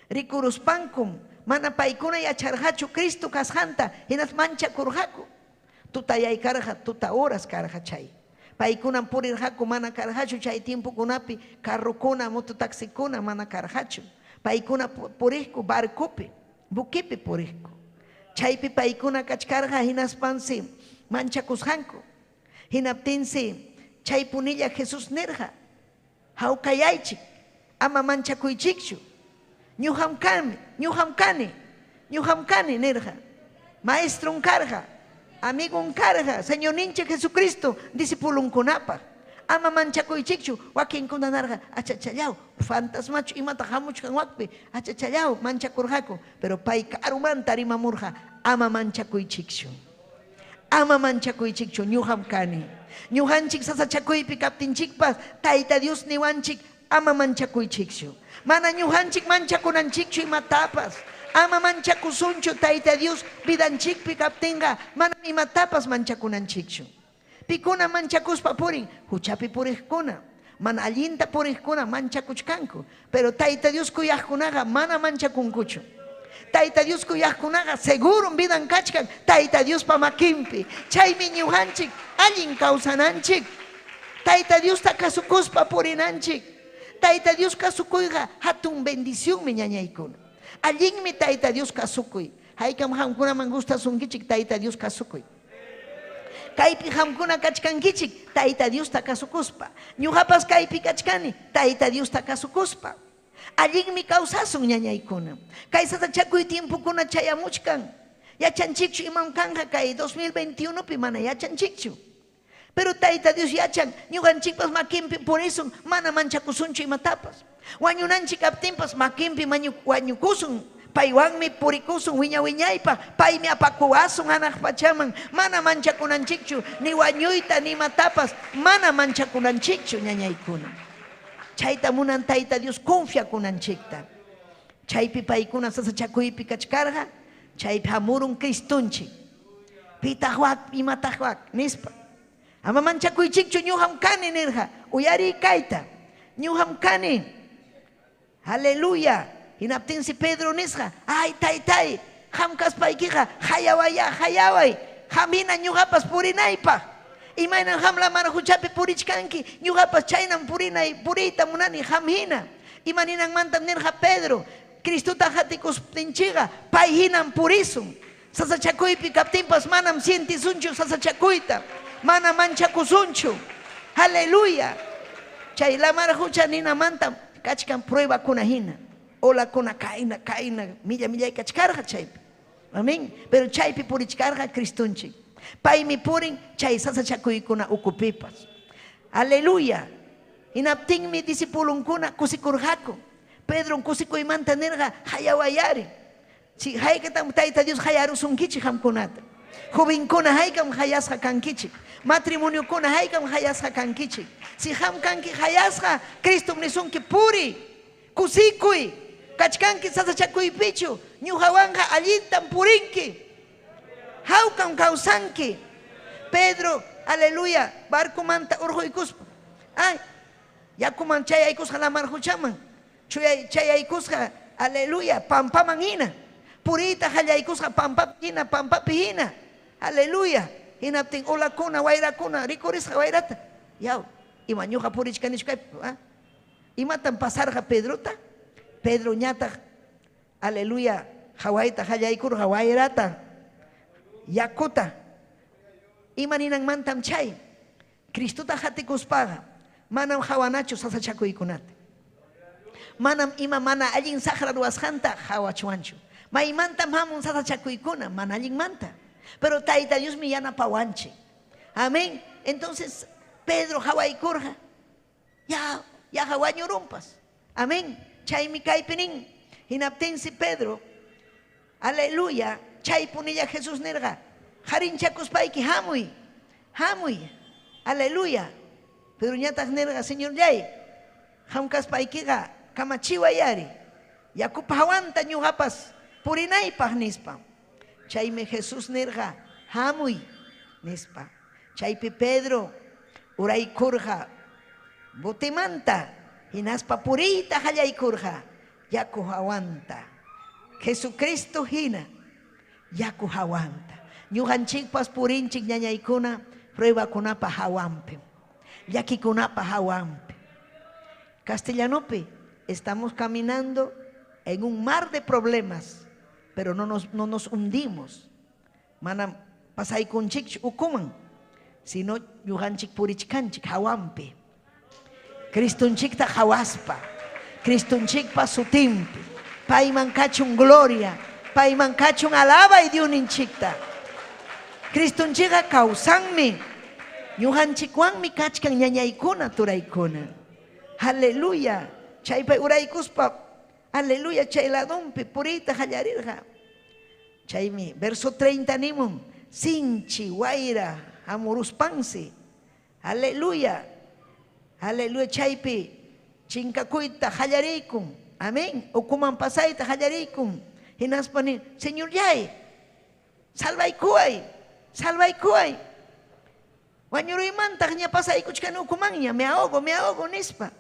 Rikuruspankum mana paykuna yacharqachu Cristo kasqanta hinas manchakurqaku. Tuta yaykarqa tuta horas karqa chay. Paykunan purirqaku mana karqachu chay tiempokunapi carrukuna mototaxikuna mana karqachu. Paykuna puriqku barcopi, bukipi puriqku. Chaypi paykuna kachkarqa hinaspansi manchakusqanku. Hinaptinsi chay punilla Jesús nirqa hawkayaychik ama manchakuychikchu. Ñuhamkani nirja. Maestro carga, amigo carga, Señor ninche Jesucristo, discípulo kunapa. Ama manchakuychikchu, wakin kunanarga, achachallao, fantasmachu imata hamuchkan wakpi, achachallao, manchakurjako, pero pay karumanta rimamurja, ama manchakuychikchu. Ama manchakuychikchu, ñuhamkani. Ñuhanchik sasachakuypi kaptinchikpas, tayta Dios niwanchik, ama manchakuychikchu. Mana ñuhanchik manchakunanchikchu imatapas. Ama manchakusunchu tayta Dios vidanchikpi kaptinga. Mana imatapas manchakunanchikchu. Pikuna manchakuspa purin. Huchapi puriqkuna. Mana allinta puriqkuna manchakuchkanku. Pero tayta Dios kuyaqkunaqa mana manchakunkuchu. Taita Dios kuyakunaga seguro vidan kachkan Taita Dios pamakimpi. Chaymi ñujanchik allin kawsananchik. Taita Dios ta kasukuspa purinanchik. Taita Dios kasukuyga hatun bendición mi ñañaykuna. Allinmi Taita Dios kasukuy. Haykam hamkuna man gusta sunkichik Taita Dios kasukuy. Kaypi hamkuna kachkankichik Taita Dios ta kasukuspa. Ñujapas kaypi kachkani Taita Dios ta kasukuspa. Allinmi kawsasun ñañaykuna. Kay sasachakuy tiempukuna chayamuchkan. Yachanchikchu imam kanja kay 2021 pi mana yachanchikchu. Pero Taita Dios yachan ñuqanchikpas makinpi por eso mana manchakusunchu imatapas. Wañunanchik aptinpas makinpi wañukusun. Paywanmi purikusun wiñaypa. Paymi apakuwasun hanaq pachaman. Mana manchakunanchikchu ni wañuyta ni matapas. Mana manchakunanchikchu ñañaykuna. Chayta munan Taita Dios confiakunanchikta. Chaypi paykuna sasachakuypi kachkarqa. Chaypi hamurun Cristunchik. Pitaqwak imataqwak nispa. Ama manchakuychikchu ñuqam kani nirqa. Uyari kayta. Ñuqam kani. Aleluya. Hinaptinsi Pedro nisqa. Ay taytay. Hamkaspaykiqa hayawaya hayaway. Hamina ñuqapas purinaypaq. Imaynan hamla marahuchapi purichkanki. Ñuqapas chaynan purinay puriyta munani hamhina. Imaninan mantam nirqa Pedro. Cristuta hatikusptinchiqa. Pay hinan purisun. Sasachakuypi kaptinpas manam sientisunchu sasachakuyta. Mana manchakusunchu. Aleluya. Chay la marahucha nina mantam kachkan prueba kuna hina. Ola kuna kaina milla kachkarqa chaypi. Amén. Pero chaypi purichkarqa Cristunchik. Paymi purin chay sasachakuykuna ukupipas. Aleluya. Hinaptinmi disipulunkuna kusikurqaku. Pedro kusikuymanta nirqa hayawayari. Si haykatan Taita Dios hayarusunkichik hamkunata. Jovenkuna haykam hayasqa kankichik. Matrimoniokuna haykam hayasqa kankichik. Si ham kanki hayasqa Cristo nisunki puri. Kusikuy. Kachkanki sasachakuypichu. Ñuqawanqa allintam purinki. Hawkam kawsanki. Pedro, aleluya, barkumanta urquykuspa. Ay, yakuman chayaykusqa la marhuchaman. Chayaykusqa, aleluya, pampaman hina. Purita hallaykusqa pampapi hina. Aleluya. Hinaptin ulakuna, wayrakuna, rikurisqa wayrata. Yaw, ima ñuqa purichkanishkaypa. Imatan pasarqa Pedrota. Pedro ñataq, aleluya, hawayta hallaykurqa wayrata. Yakuta. Imaninan mantam chay. Cristuta hatikuspaqa. Manam hawanachu sasachakuykunata. Manam ima mana allin saqra ruwasqanta hawachuanchu. Maymantam hamun sasachakuykuna. Mana allin manta. Pero Taita Dios mi yanapawanchi. Amén. Entonces Pedro hawaykurqa. Ya hawañurumpas. Amén. Chaymi kaypinin. Hinaptinsi Pedro. Aleluya. Chay punilla Jesús nirqa. Harinchakuspayki hamuy. Aleluya. Pero ñataq nirqa Señor llay. Hamkaspaykiqa kamachiwayari. Yakupa hawanta ñuqapas purinaypaq nispa. Chaymi Jesús nirqa hamuy nispa. Chaypi Pedro uraykurqa botemanta. Hinaspa puriyta hallaykurqa. Yaku hawanta. Jesucristo hina. Yaku hawanta. Ñuqanchikpas purinchik ñañaykuna pruebakunapa hawampi. Llakikunapa hawampi. Castellanopi estamos caminando en un mar de problemas, pero no nos hundimos. Mana pasaykunchik ukuman, sino ñuqanchik purichkanchik hawampi. Cristunchikta hawaspa. Cristunchikpa sutimpi. Payman kachun gloria. Payman kachun alaba y Dioninchikta. Cristunchiqa kawsanmi. Ñuqanchikwanmi kachkan ñañaykuna turaykuna. Aleluya. Chaypa uraykuspa. Aleluya. Chay ladunpi purita hallarirqa. Chaymi verso 30 nimun. Sinchi wayra amuruspansi. Aleluya. Aleluya. Chaypi chinkakuyta hallarikun. Amén. Ukuman pasayta hallarikun. Hinaspani, Señor yay. Salvaykuay. Wañuruymantaq ña pasaykuchkani ukumanña. Me ahogo nispa.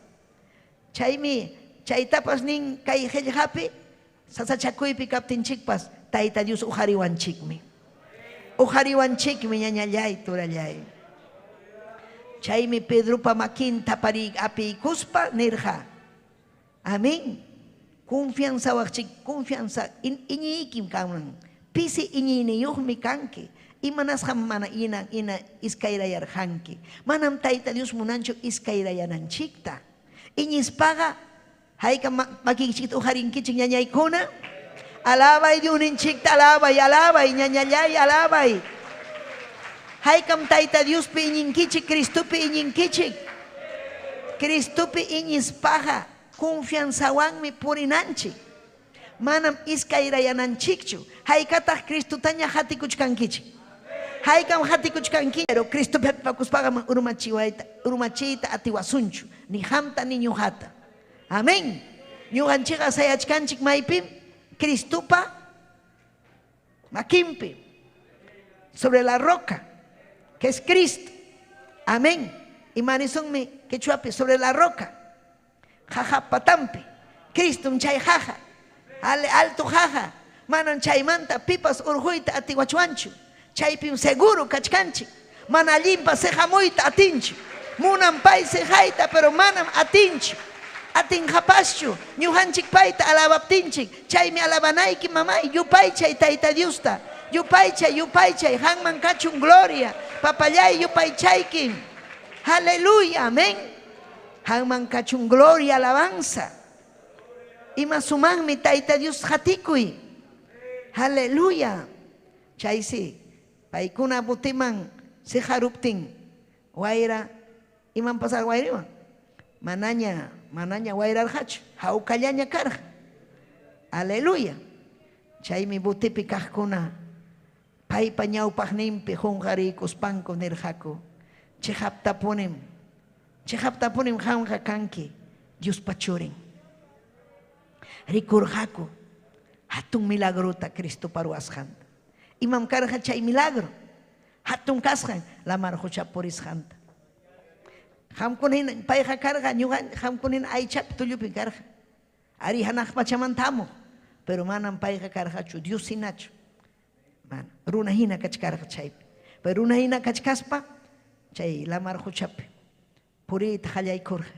Chaymi chaytapas nin kay qillqapi sasachakuypi kaptinchikpas Tayta Dios ujariwanchikmi. Ujariwanchikmi ñañallay turallay. Chaymi Pedropa makinta pari apiykuspa nirja. Amén. Confianza wachik, confianza iñikim kanan. Pisi iñiniyuhmi kanki. Imanasqam mana ina iskayrayarqanki. Manam Tayta Dios munanchu iskayrayananchikta. Iñispaqa hayka makinchikta ujarinkichik ñañaykuna. Alabay Dioninchikta, alabay ñañallay, alabay. Haykam Tayta Diospi iñinkichik, Cristopi iñinkichik. Cristopi iñispaqa confianzawanmi purinanchik. Manam iskayrayananchikchu. Haykataq Cristutaña hatikuchkankichik. Haykam hatikuchkanki. Pero Cristopi pakuspaqa urmachiyta atiwasunchu. Ni hamta ni ñuqata. Amén. Ñuqanchikqa sayachkanchik maypim Cristupa maquimpi, sobre la roca, que es Cristo. Amén. Y manisonme quechuapi, sobre la roca. Jaja patampi. Cristo un chay jaja. Alto jaja. Manan chay manta pipas urjuita atiwachuanchu. Chaypim seguro kachkanchi. Mana limpa se jamuita atinchu. Munan pay se jaita pero manam atinchu. Atin japaschu, ñuhanchik paita alabaptinchik, chaymi alabanayki mamay, yupaychay Tayta Diosta, yupaychay, hangman kachun gloria, papayay yupaychayki, aleluya, amén, hangman kachun gloria, alabanza, ima sumanmi Tayta Dios hatikuy, aleluya, chaysi, paykuna butiman si haruptin, wayra, iman pasar wayriman, Mananya wayrarqachu, hawkallaña karqa. Aleluya. Chaymi butipi kaqkuna paypa ñawpaqninpi qunqariykuspanku nirqaku. Chihaptapunim qamqa kanki Diospa churin. Rikurqaku hatun milagrota Cristopa ruwasqanta. Imam karqa chay milagro. Hatun kasqan lamar huchapurisqanta. Hamkunin payqa karqa ñuqan hamkunin aychapi tullupi karqa. Ari hanaq pachamantamuq. Pero manam payqa karqachu Dios hinachu. Man, runa hina kachkarqa chaypi. Pero runa hina kachkaspa chay lamar huchapi. Purita qallaykurqa.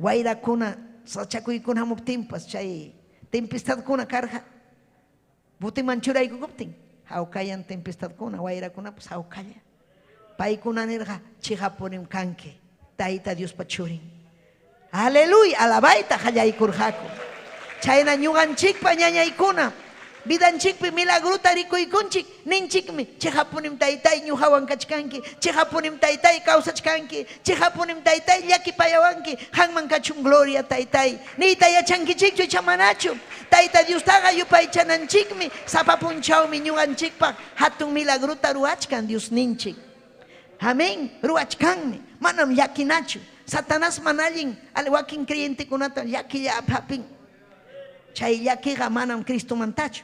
Wayrakuna sachakuykuna hamuptinpas chay tempestadkuna karqa. Butiman churaykukuptin hawkayan tempestadkuna wayrakunapas hawkalla. Paykuna nirqa chiqapunim kanki. Tayta Dios pachurin. Aleluya, alabayta qallaykurqaku. Chayna ñuqanchikpa ñañaykuna vidanchikpi milagruta rikuykunchik ninchikmi chiqapunim taytay ñuqawan kachkanki, chiqapunim taytay kawsachkanki, chiqapunim taytay llakipayawanki, hanman kachun gloria taytay. Niyta yachankichikchu chamanachu. Tayta Diostaqa yupaychananchikmi sapapunchawmi ñuqanchikpaq hatun milagruta ruwachkan Dios ninchik. Amén, ruwachkanmi, manam yakinachu. Satanás manallin wakin creyentikunata yakillapapin. Chay yakiqa manam Cristo mantachu.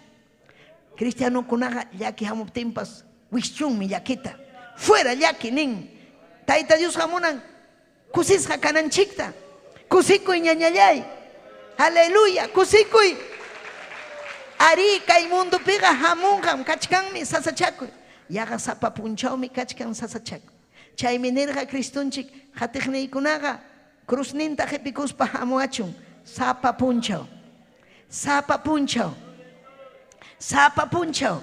Cristianukunaqa yaki hamuptinpas wishchunmi yakita. Fuera yaki nin. Tayta Dios hamunan kusisqa kananchikta. Kusikuy ñañallay. Aleluya, kusikuy. Ari kay mundupiqa hamunqam kachkanmi sasachakuy. Yaqa sapapunchawmi kachkan sasachakuy. Chaymi nirqa Cristunchik hatiqniykunaqa cruzninta qhipikuspa hamuachun. Sapapunchaw. Sapapunchaw.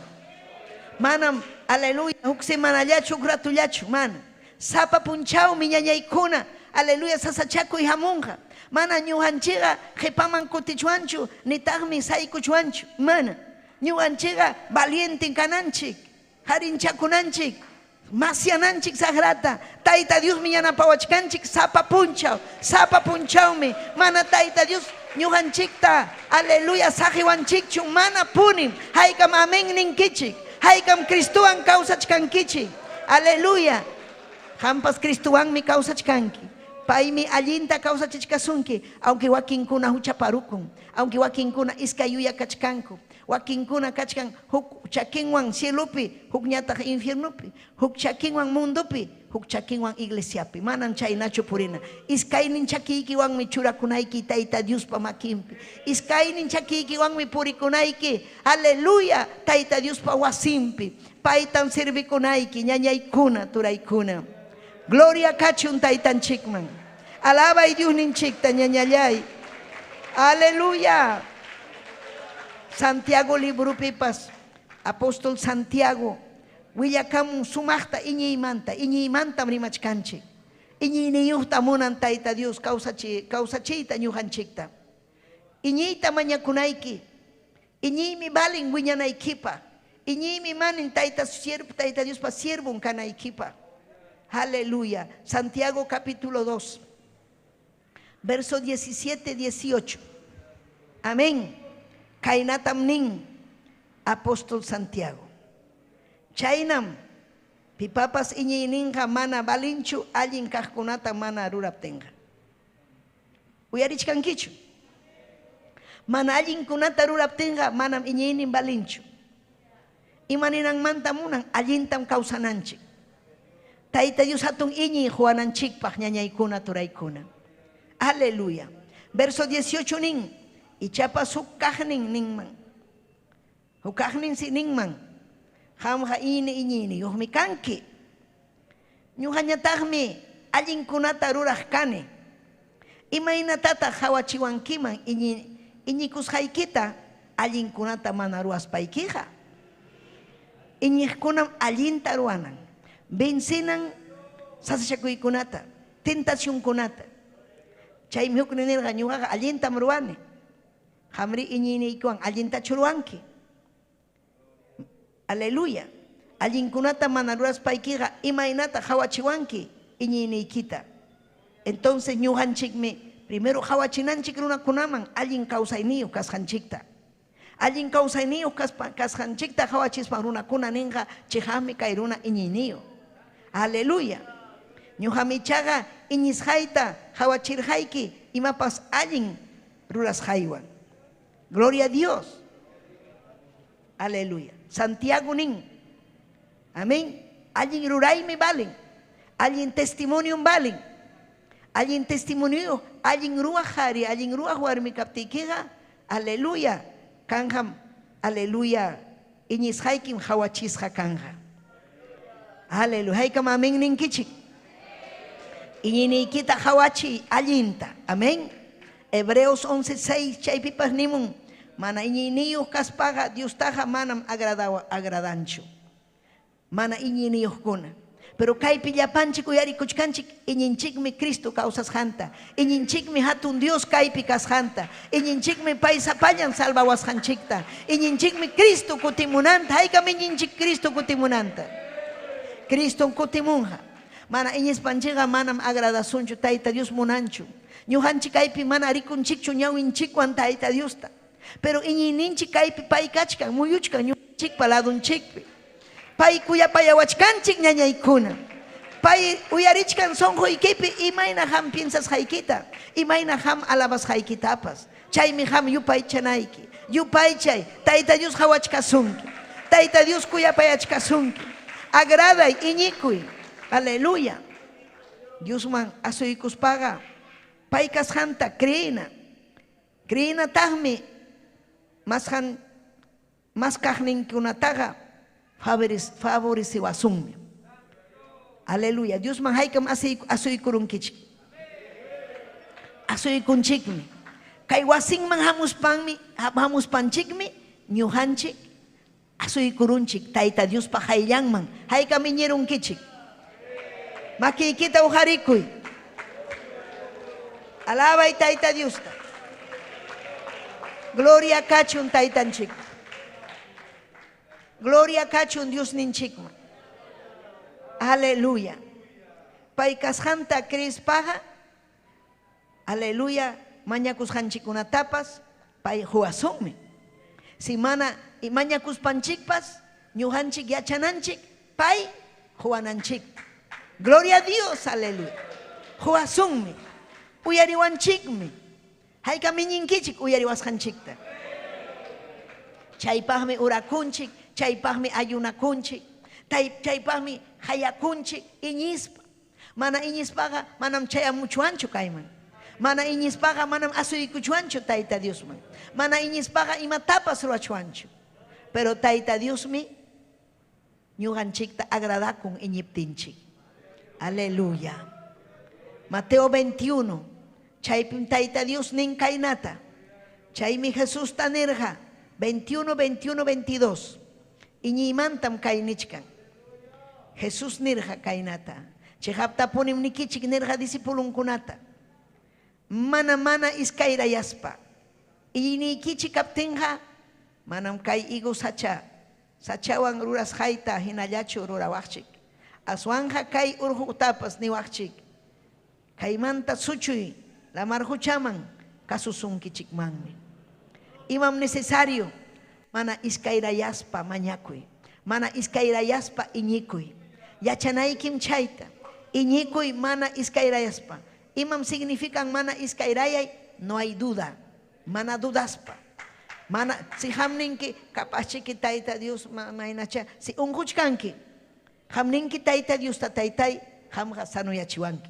Manam, aleluya, huk semanallachu, gratullachu, mana. Sapapunchawmi ñañaykuna, aleluya, sasachakuy hamunqa. Mana ñuqanchikqa qhipaman kutichuanchu, nitaqmi saykuchuanchu, mana. Ñuqanchikqa valiente kananchik, harinchakunanchik, masyananchik sagrata. Tayta Dios mi yanapawachkanchik sapapunchawmi. Mana Tayta Dios ñuqanchikta, aleluya, saqiwanchikchu mana punim. Haykam amén ninkichik. Haykam Cristuwan kawsachkankichik. Aleluya. Hampas Cristuwanmi kawsachkanki. Paimi allinta causa chichkasunki, aunque wakinkuna huchaparukun, aunque wakinkuna iskayuya kachkanku, wakinkuna kachkan huk chakinwan cielupi, huk ñataq infiernupi, huk chakinwan mundupi, huk chakinwan iglesiapi. Manan chaynachu purina. Iskaynin chakikiwanmi churakunayki Tayta Diospa makinpi. Iskaynin chakikiwanmi purikunayki, aleluya, Tayta Diospa wasimpi. Paytan servikunayki, ñañaykuna, turaykuna. Gloria kachun taytanchikman. Alaba y Dios ninchikta ñañallay. Aleluya. Santiago libro pipas. Apóstol Santiago. Willakamun sumachta iñiymanta rimachkanchik. Iñiyniyuqta munan Tayta Dios kawsachiyta ñuqanchikta. Iñiyta mañakunayki. Iñiymi balin wiñanaykipa. Iñiymi manin Tayta Dios pa siervun kanaykipa. Aleluya. Santiago capítulo 2, verso 17-18. Amén. Kainatam nin apóstol Santiago. Chaynam pipapas iñiyninqa mana balinchu allin kaqkunata mana ruraptinqa. Uyarichkankichu. Mana allinkunata ruraptinqa manam iñiynin balinchu. Imaninanmanta munan allintam kawsananchik. Tayta Dios hatun iñi juananchikpaq ñañaykuna turaykuna. Aleluya. Verso 18 nin. Ichapas huk kaqnin ninman. Huk kaqnin si ninman. Qamqa iñini yuqmi kanki. Ñuqañataqmi allinkunata ruraq kani. Imaynatataq hawachiwankiman iñikusqaykita allinkunata mana ruwaspaykiqa. Iñiqkunam allinta ruwanan. Vencinan sasachakuykunata, tentacionkunata. Chaymi huk ninirqa ñuqaqa allintam ruwani. Hamri iñiniykuwan allinta churuwanki. Aleluya. Allinkunata mana ruraspaykiqa imaynata hawachiwanki iñiniykita. Entonces ñuqanchikmi primero hawachinanchik runakunaman allin kawsayniyuq kasqanchikta. Allin kawsayniyuq kasqanchikta hawachispan runakuna ninqa chihaqmi kay runa iñiniyuq. Aleluya. Ñuqamichaqa iñisqayta hawachirqayki imapas allin rurasqaywan. Gloria a Dios. Aleluya. Santiago nin. Amén. Allin ruraymi balin. Allin testimonium balin. Allin testimonio, allin ruwaq qhari, allin ruwaq warmi kaptiykiqa. Aleluya. Kanham. Aleluya. Iñisqaykim hawachisqa kanja. Aleluya. Haykam amén ninkichik. Iñiniykita hawachi allinta. Amén. Hebreos 11:6 chaypipas nimun. Mana iñiniyuq kaspaqa Diostaqa manam agradanchu. Mana iñiniyuqkuna. Pero kaypi llapanchik uyarikuchkanchik iñinchikmi Cristo kawsasqanta. Iñinchikmi hatun Dios kaypi kasqanta. Iñinchikmi pay sapallan salvawasqanchikta. Iñinchikmi Cristo kutimunanta. Haykam iñinchik Cristo kutimunanta. Cristo kutimunqa. Mana iñispanchikqa manam agradasunchu Tayta Dios munanchu. Ñuqanchik kaypi mana rikunchikchu ñawinchikwan Tayta Diosta. Pero iñininchik kaypi pay kachkan muyuchkan ñuqanchikpa ladunchikpi. Pay kuyapayawachkanchik ñañaykuna. Pay uyarichkan sonquykipi imayna ham piensasqaykita. Imayna ham alabasqaykitapas. Chaymi ham yupaychanayki. Yupaychay Tayta Dios hawachkasunki. Tayta Dios kuyapayachkasunki. Agraday iñikuy. Aleluya. Diosman asuykuspaqa pay kasqanta creina. Creina taqmi mas kaqninkunataqa favoreciwasunmi. Aleluya. Diosman haykam asuykurunkichik. Asuykunchikmi. Kay wasinman hamuspanchikmi ñuqanchik asuykurunchik Tayta Diospa hayllanman. Haykam iñirunkichik. Makiykita ujarikuy. Alabay Tayta Diosta. Gloria kachun Taytanchik. Gloria kachun Dios ninchikman. Aleluya. Pay kasqanta Crispaqa. Aleluya. Mañakusqanchikunatapas pay huwasunmi. Si mana mañakuspanchikpas ñuqanchik yachananchik pay huwananchik. Gloria a Dios. Aleluya. Huasunmi. Uyariwanchikmi. Hayka miñinkichik uyariwasqanchikta. Chaypaqmi urakunchik, chaypaqmi ayunakunchik, chaypaqmi hayakunchik iñispa. Mana iñispaqa manam chayamuchuanchu kayman. Mana iñispaqa manam asuykuchuanchu Tayta Diosman. Mana iñispaqa imatapas ruachuanchu. Pero Tayta Diosmi ñuqanchikta agradakun iñiptinchik. Aleluya. Mateo 21. Chaypim Tayta Dios nin kaynata. Chaymi Jesús tanirja 21, 21, 22. Iñimantam kaynichkan. Jesús nirja kaynata. Chihapta punim nikichik nirja disipulunkunata. Mana iskayrayaspa. Inikichik kaptinja manam kay igu sachawan ruras hayta hinallachu rurawachik. Aswanja kay urjutapas niwachik. Kaymanta suchuy la marhuchaman kasusunkichikmanmi. Imam necesario mana iskayrayaspa mañakuy. Mana iskayrayaspa iñikuy. Yachanaykim chayta. Iñikuy mana iskayrayaspa. Imam significan mana iskayrayay, no hay duda. Mana dudaspa. Mana si hamninki kapachiki Tayta Dios mainacha si unquchkanki. Hamninki Tayta Dios tataytay hamqa sanuyachiwanki.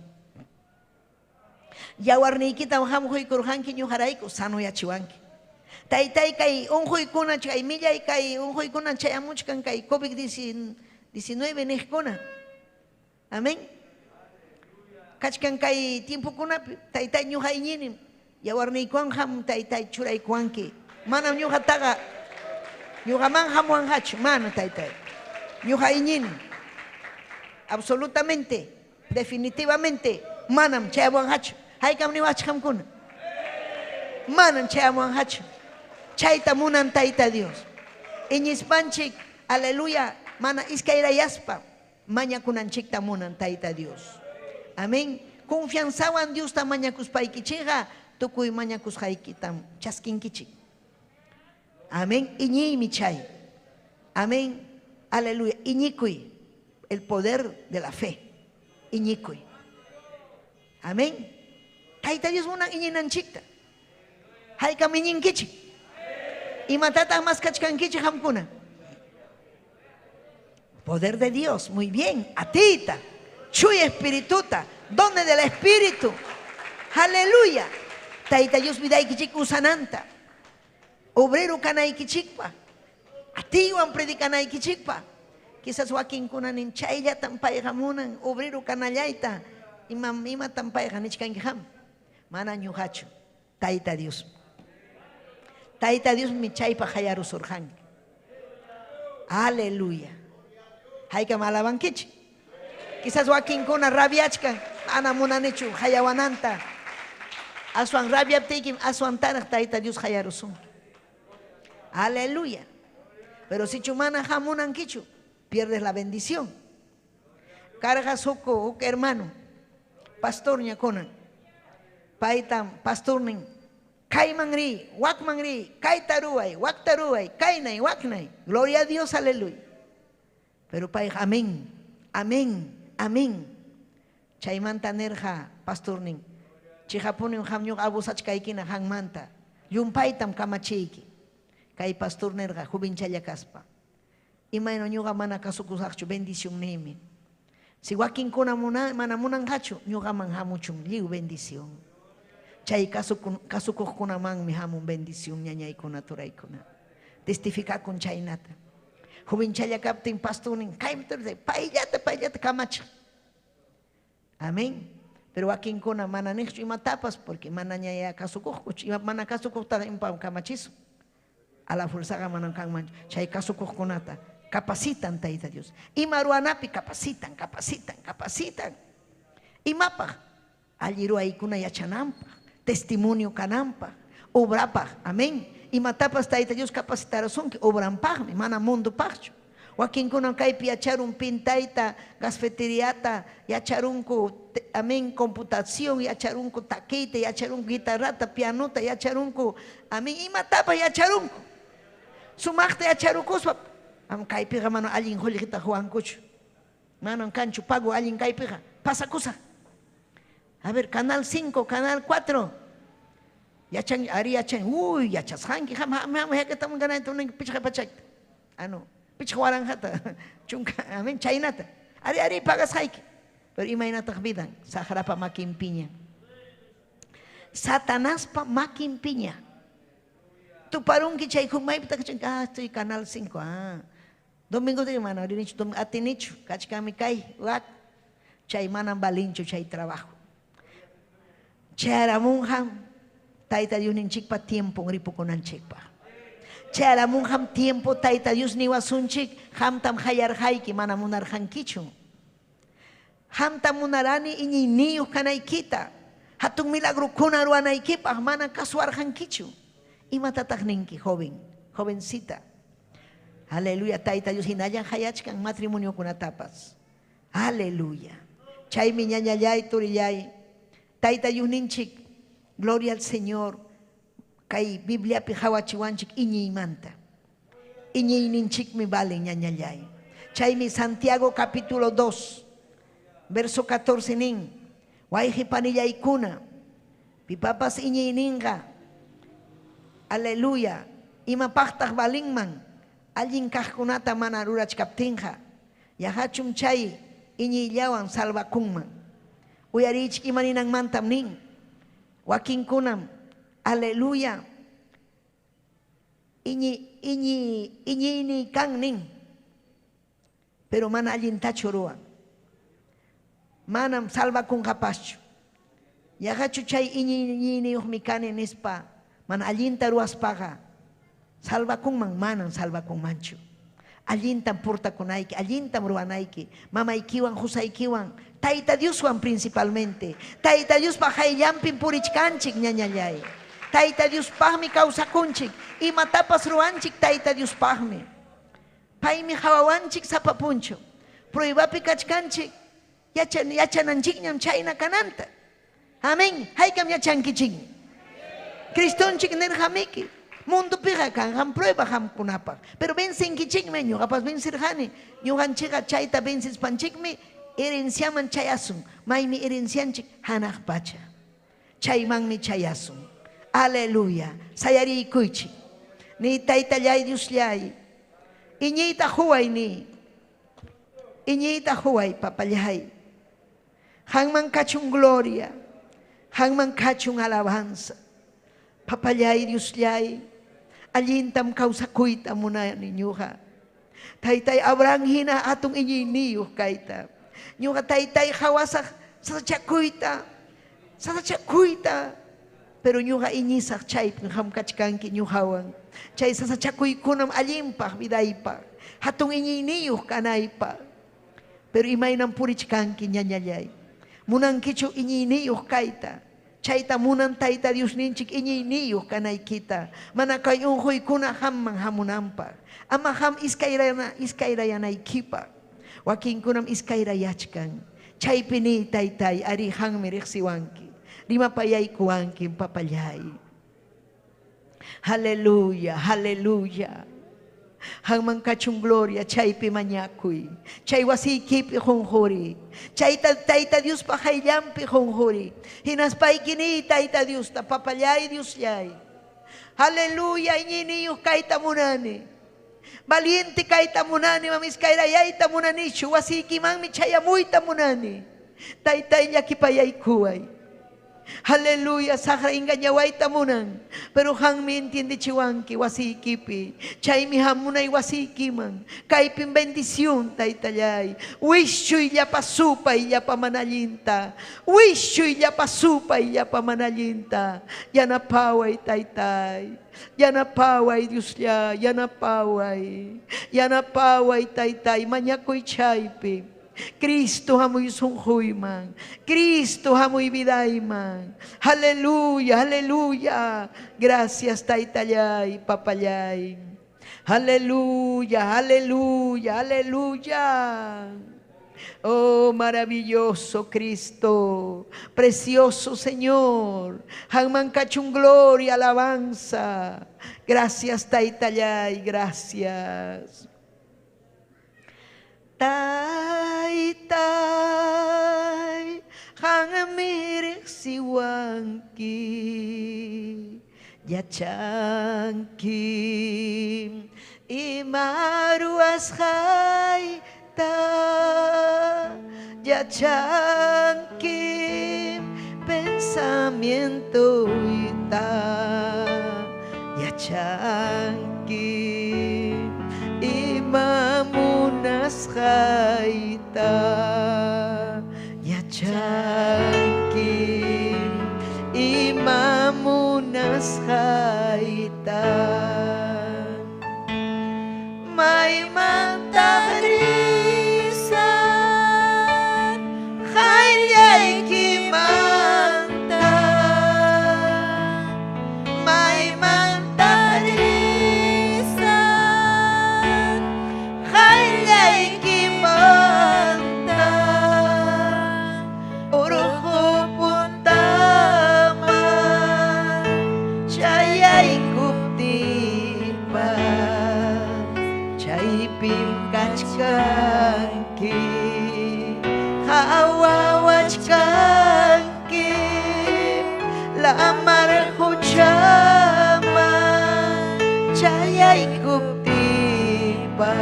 Yawarniykita hamquykurqanki ñuqarayku sanuyachiwanki. Taytay kay unquykuna kay millay kay unquykuna chayamuchkan kay COVID-19 niqkuna. Amén. Kachkan kay tiempokunapi taytay ñuqa iñinim yawarniykuwan ham taytay churaykuwanki. Manam ñuqataqa ñuqaman hamuwanqachu mana taytay. Ñuqa iñinim. Absolutamente, definitivamente manam chayawanqachu. Haykam niwachik hamkuna. Manam chayawanqachu. Chayta munan Tayta Dios. Iñispanchik, aleluya, mana iskayrayaspa mañakunanchikta munan Tayta Dios. Amén. Confianzawan Dios ta mañakuspaykichiqa tukuy mañakushaykitam chaskinkichik. Amén. Iñiymi chay. Amén. Aleluya. Iñikuy. El poder de la fe. Iñikuy. Amén. Tayta Dios munan iñinanchikta. Haykam iñinkichik. Imatata mas kachkankichik hamkuna. Poder de Dios, muy bien. Atita. Chuy espirituta. Donde del espíritu. Aleluya. Tayta Dios vidaykichik usananta. Obrero kanaykichikpa. Atiwan predikanaykichikpa. Quizás wakinkuna nin chaylla tampayqa munan obrero kanallayta. Ima tampayqa nichkankiham. Mana ñuqachu. Tayta Dios. Tayta Dios mi chaypa hayarusurqanki. Aleluya. Haykam alabankichik. Quizás wakinkuna rabiachkan. Ana munanichu hayawananta. Aswan rabiaptikim aswantaraq Tayta Dios hayarusun. Aleluya. Pero si chumana hamunan kichu, pierdes la bendición. Cargas huk hermano, pastor ñakunan. Paitam pastor nin. Kaimangri, wakmangri, kaitaruay, waktaruay, kainay, waknay. Gloria a Dios, aleluya. Pero pai, amén, amén, amén. Chaymanta nerja, pastor nin. Chihapunin hamnyuk abusachkaykina hangmanta. Yumpaitam kamachiki. Kay pastor nerga jubinchalla kaspa. Imayno ñuqa mana kasukusaqchu bendición nimi. Si wakinkuna mana munanqachu ñuqaman hamuchun lliw bendición. Chay kasukuqkunamanmi hamun bendición ñañaykuna turaykuna. Testificakun chaynata. Jubinchalla kaptin pastornin kaymi payllata kamachaq. Amén. Pero wakinkuna mana niqchu imatapas porque mana ñaya kasukuqkuchu mana kasukuqta impam kamachisu. A la fuerza manan kanman chay kasukuqkunata capacitan Tayta Dios. Imaruanapi capacitan. Imapaq alliruaykuna yachananpaq, testimonio kananpaq, obrapaq. Amén. Imatapas Tayta Dios capacitarasunki obranpaqmi mana mundupaqchu. Wakinkuna kaypi yacharun pintayta, gasfeteriata, yacharunku amén computación, yacharunku taquita, yacharunku guitarrata, pianota, yacharunku amén imatapas yacharunku. Sumaqta yacharukuspa am kaypiqa mana allin hullqita huwankuchu. Manan kanchu pago allin kaypiqa pasakusa. A ver, Canal 5, Canal 4. Yachan, ari yachan, uy, yachashanki, que estamos ganando un picha pachak. Ano, picha waranjata, chunka, amen, chainata. Ari pagas haiki. Pero imagínate vida, Sahara pa makin piña. Satanás pa makin piña. Tu parung que chay kumay pita kacang, estoy Canal 5, Domingo de mana, atinicho, kachkami kai, wak. Chay manang balincho, chay trabajo. Chay aramunham, taita Dios ninchik pa tiempo, ngripo ko nanchik pa. Chay aramunham tiempo, taita Dios niwasunchik, ham tam hayar hayki, mana munar hankicho. Ham tam munarani inyi niyo kanay kita. Hatong milagro kuna ruanay kipa, mana kasuar hankicho. Imatatak ninki, jovencita. Aleluya, taita Dios hinayan hayachkan matrimonio kuna tapas. Aleluya. Chay miñañayay turiyay. Taita Dios ninchik, gloria al Señor. Kay Biblia pihawachiwanchik iñi manta. Iñi ninchik mi vale ñañayay. Chay mi Santiago capítulo 2, verso 14 nin. Wayhi panillay kuna. Pipapas iñi ninga. Aleluya. Ima paktah balingman. Allin kahkunata mana rurach kaptinja. Yahachum chay iñi llawan salva kunman. Uyarich imaninang mantam nin. Wakin kunam. Aleluya. Iñi kang nin. Pero mana allin tachuruan. Manam salva kun kapacho. Yahachu chay iñi uhmikane nispa. Man allin taruas paga. Salva kun man manam salva kun mancho. Allintam porta kunaiki, allintam ruanaiki, mamaikiwan, husaikiwan, taita Dioswan principalmente. Taita Dios pahayampin purichkanchik ñañallay. Taita Dios pahmi kausakunchik, imatapas ruanchik taita Dios pahmi. Paimi hawawanchik sapapuncho. Pruibapi kachkanchik, yachananchik ñam chayna kananta. Amén. Haykam yachankichik. Cristonchik nerhamiki. Mundo pija kan ham prueba ham kunapa. Pero vencen kichikme ñuga pas vencer hani. Ñugan chiga chayta vences panchikme herenciaman chayasun. Maimi herencianchik hanaj pacha. Chaymangmi chayasun. Aleluya. Sayari kuichi. Ni taita llay Dios llay. Iñita huay ni. Iñita huay papayay. Hangman kachun gloria. Hangman kachun alabanza. Papayay Dios llay. Allintam kausakuita muna ninyuha. Taytay abrang hina atong inyiniyuh kaita. Nyuha taytay hawasak sa chakuita. Sa chakuita. Pero nyuha inyisak chay pingham kachkanki nyuhawan. Chay sa chakuy kunam alimpah vidaypa. Hatong inyiniyuh kanaypa. Pero imay nam purichkanki nyanyayay. Munang kicho inyiniyuh kaita. Chayta munan taita Dios ninchik iñiniyuh kanay kita. Manakay unhoy kuna hammang hamunampa. Ama ham iskairayanay kipa. Wakin kunam iskairayachkan. Chay pini taytay ari hang meriksiwanki. Lima payay kuwanki papayay. Haleluya, haleluya. Hangman kachung gloria chay pimanyakuy. Chay wasikipi honghori. Chay taita Dios pahayyampi honghori. Hinaspay kini taita Dios tapapayay Dios yay. Haleluya iñiniyuh kaita munani. Valiente kaita munani mamis kairayay tamunani. Wasiki mi chayamuy tamunani. Taita inyakipayay kuway. Haleluya, sahra inganyaway tamunan. Pero hang mi entiende chiwanki, wasikipi. Chay mi hamunay wasikiman. Kay pin bendición taytayay. Wishuy ya pasupay ya pamanalinta. Wishuy ya pasupay ya pamanalinta. Yanapaway taytay. Yanapaway Dios ya. Yanapaway. Yanapaway taytay. Manyakoy chaypi. Cristo hamoy sunghoy man. Cristo hamoy biday man. Haleluya, haleluya. Gracias taytayay, papayay. Haleluya, haleluya, haleluya. Oh, maravilloso Cristo, precioso Señor. Hangman kachung gloria, alabanza. Gracias taytayay, gracias. Taytay, hang mirik siwangki yachangki imaruas haita yachangki pensamiento ita yachangki imamunas haita yachangki imamunas haita may mantarisan hayay kimanta may mantarisan hayay kimanta uruho puntaman chayay kuptipa chay pinkachkanki hawawachkanki lamar huchama chayay kuptipa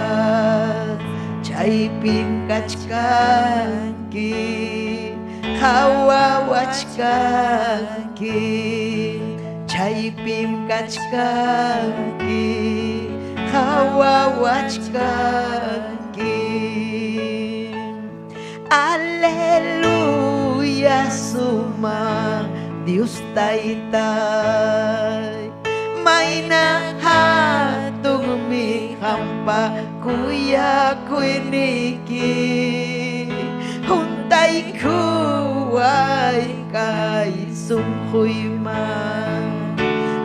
chay pinkachkanki hawawachkanki chay pinkachkanki hawawachkanki Aleluya suma Dios taytay may nahatong mihampa kuya kuiniki huntay kuway kay sumhuy man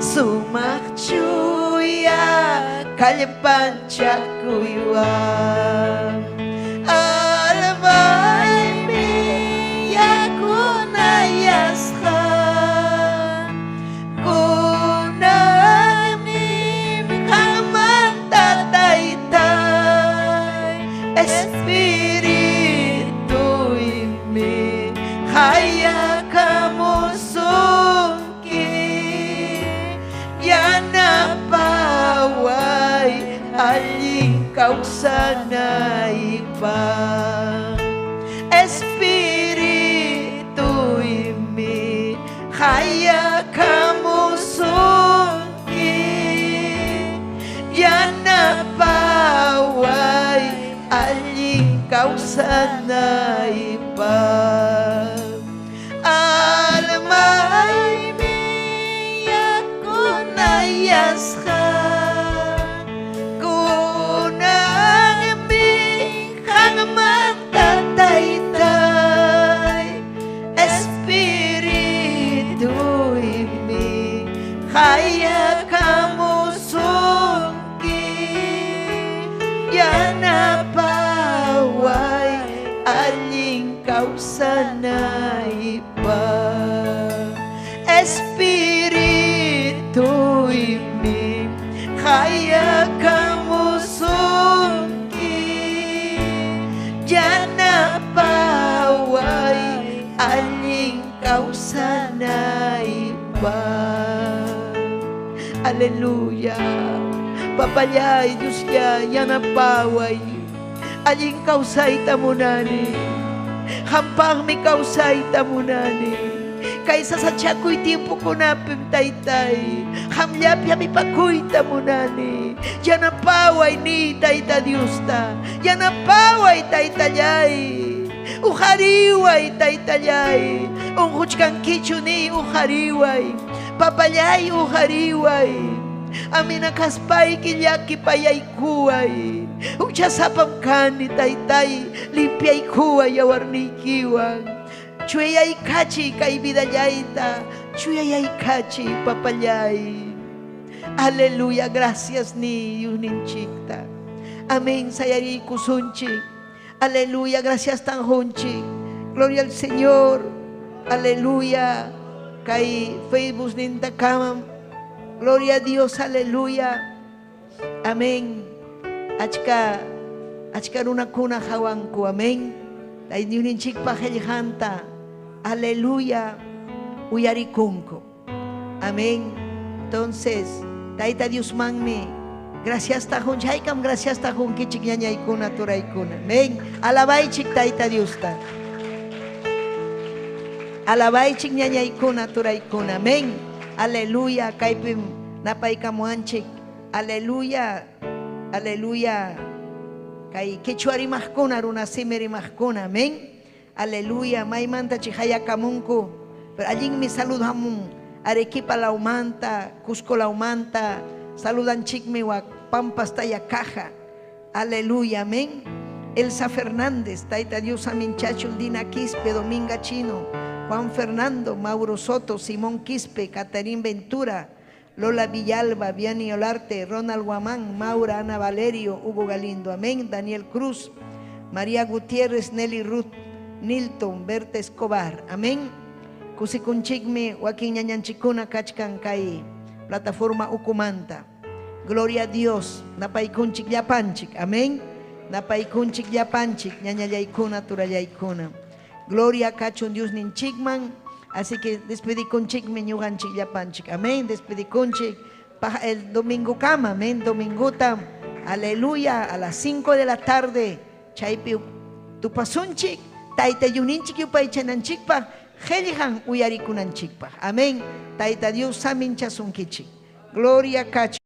sumakchuya kalpancha kuywa almay miya kunayasha kunanim kamantataytay espiritu imi haya kamusunki yanapaway aling kausanay pa espiritu imi haya kamusunki yanapaway aling kausanay pa almay miya kunayasha kaya kamusungi yanapaway aling kausanay pa espiritu imi kaya kamusungi yanapaway aling kausanay pa Aleluya. Papayay Diyos ya yanapaway aling kausay tamunani hampang mi kausay tamunani kaysa sa tiyakoy tiempo ko napim taytay hamlyapya mi pakoy tamunani yanapaway ni tayta Diyos ta yanapaway taytayay uhariway taytayay unghuchkan kichuni uhariway papayay uhariway aminakaspay kilyaki payay kuway uchasapam kani taytay limpiay kuway awarnikiwang chuyay kachi kay bidayayta chuyay kachi papayay aleluya gracias ni yuninchikta amén sayari kusunchik aleluya gracias tan honchik gloria al Señor aleluya kay Facebook ninta kamam gloria a Dios aleluya amén achka runa kuna hawangku amén tay yuninchik pahelhanta aleluya, uyarikunko. Amén. Entonces, taita Dios manme, gracias tajun, chaykam gracias tajun kichik ñañaykuna turaykuna. Amén. Alabaychik taita Dios ta. Alabaychik ñañaykuna turaykuna. Amén. Aleluya, kaypim napaykamuanchik. Aleluya, aleluya. Kay quechuarimajkuna runasimirimajkuna. Amén. Aleluya, maymanta chihayakamunku. Pero allí mi salud hamun. Arequipa la humanta, Cusco la humanta, saludan chikmi wa Pampas taya caja. Aleluya, amén. Elsa Fernández, taita Dios aminchachul Dina Quispe, Dominga Chino, Juan Fernando, Mauro Soto, Simón Quispe, Catarín Ventura, Lola Villalba, Vianney Olarte, Ronald Guamán, Maura, Ana Valerio, Hugo Galindo, amén. Daniel Cruz, María Gutiérrez, Nelly Ruth, Nilton, Berta Escobar, amén. Kusikunchikmi wakin ñañanchikuna kachkan kay plataforma Ukumanta. Gloria a Dios, napaykunchik llapanchik, amén. Napaykunchik llapanchik, ñañallaykuna turallaykuna. Gloria kachun Dios ninchikman, así que despedikunchikmi ñuganchik llapanchik, amén. Despedikunchik el domingo kama, amén. Dominguta, aleluya, a las 5 de la tarde, chaypi tupasunchik, taita yuninchik yupaychananchikpa, Helihan uyarikunanchikpa. Amén. Taita Dios saminchasunkichik. Gloria kachu.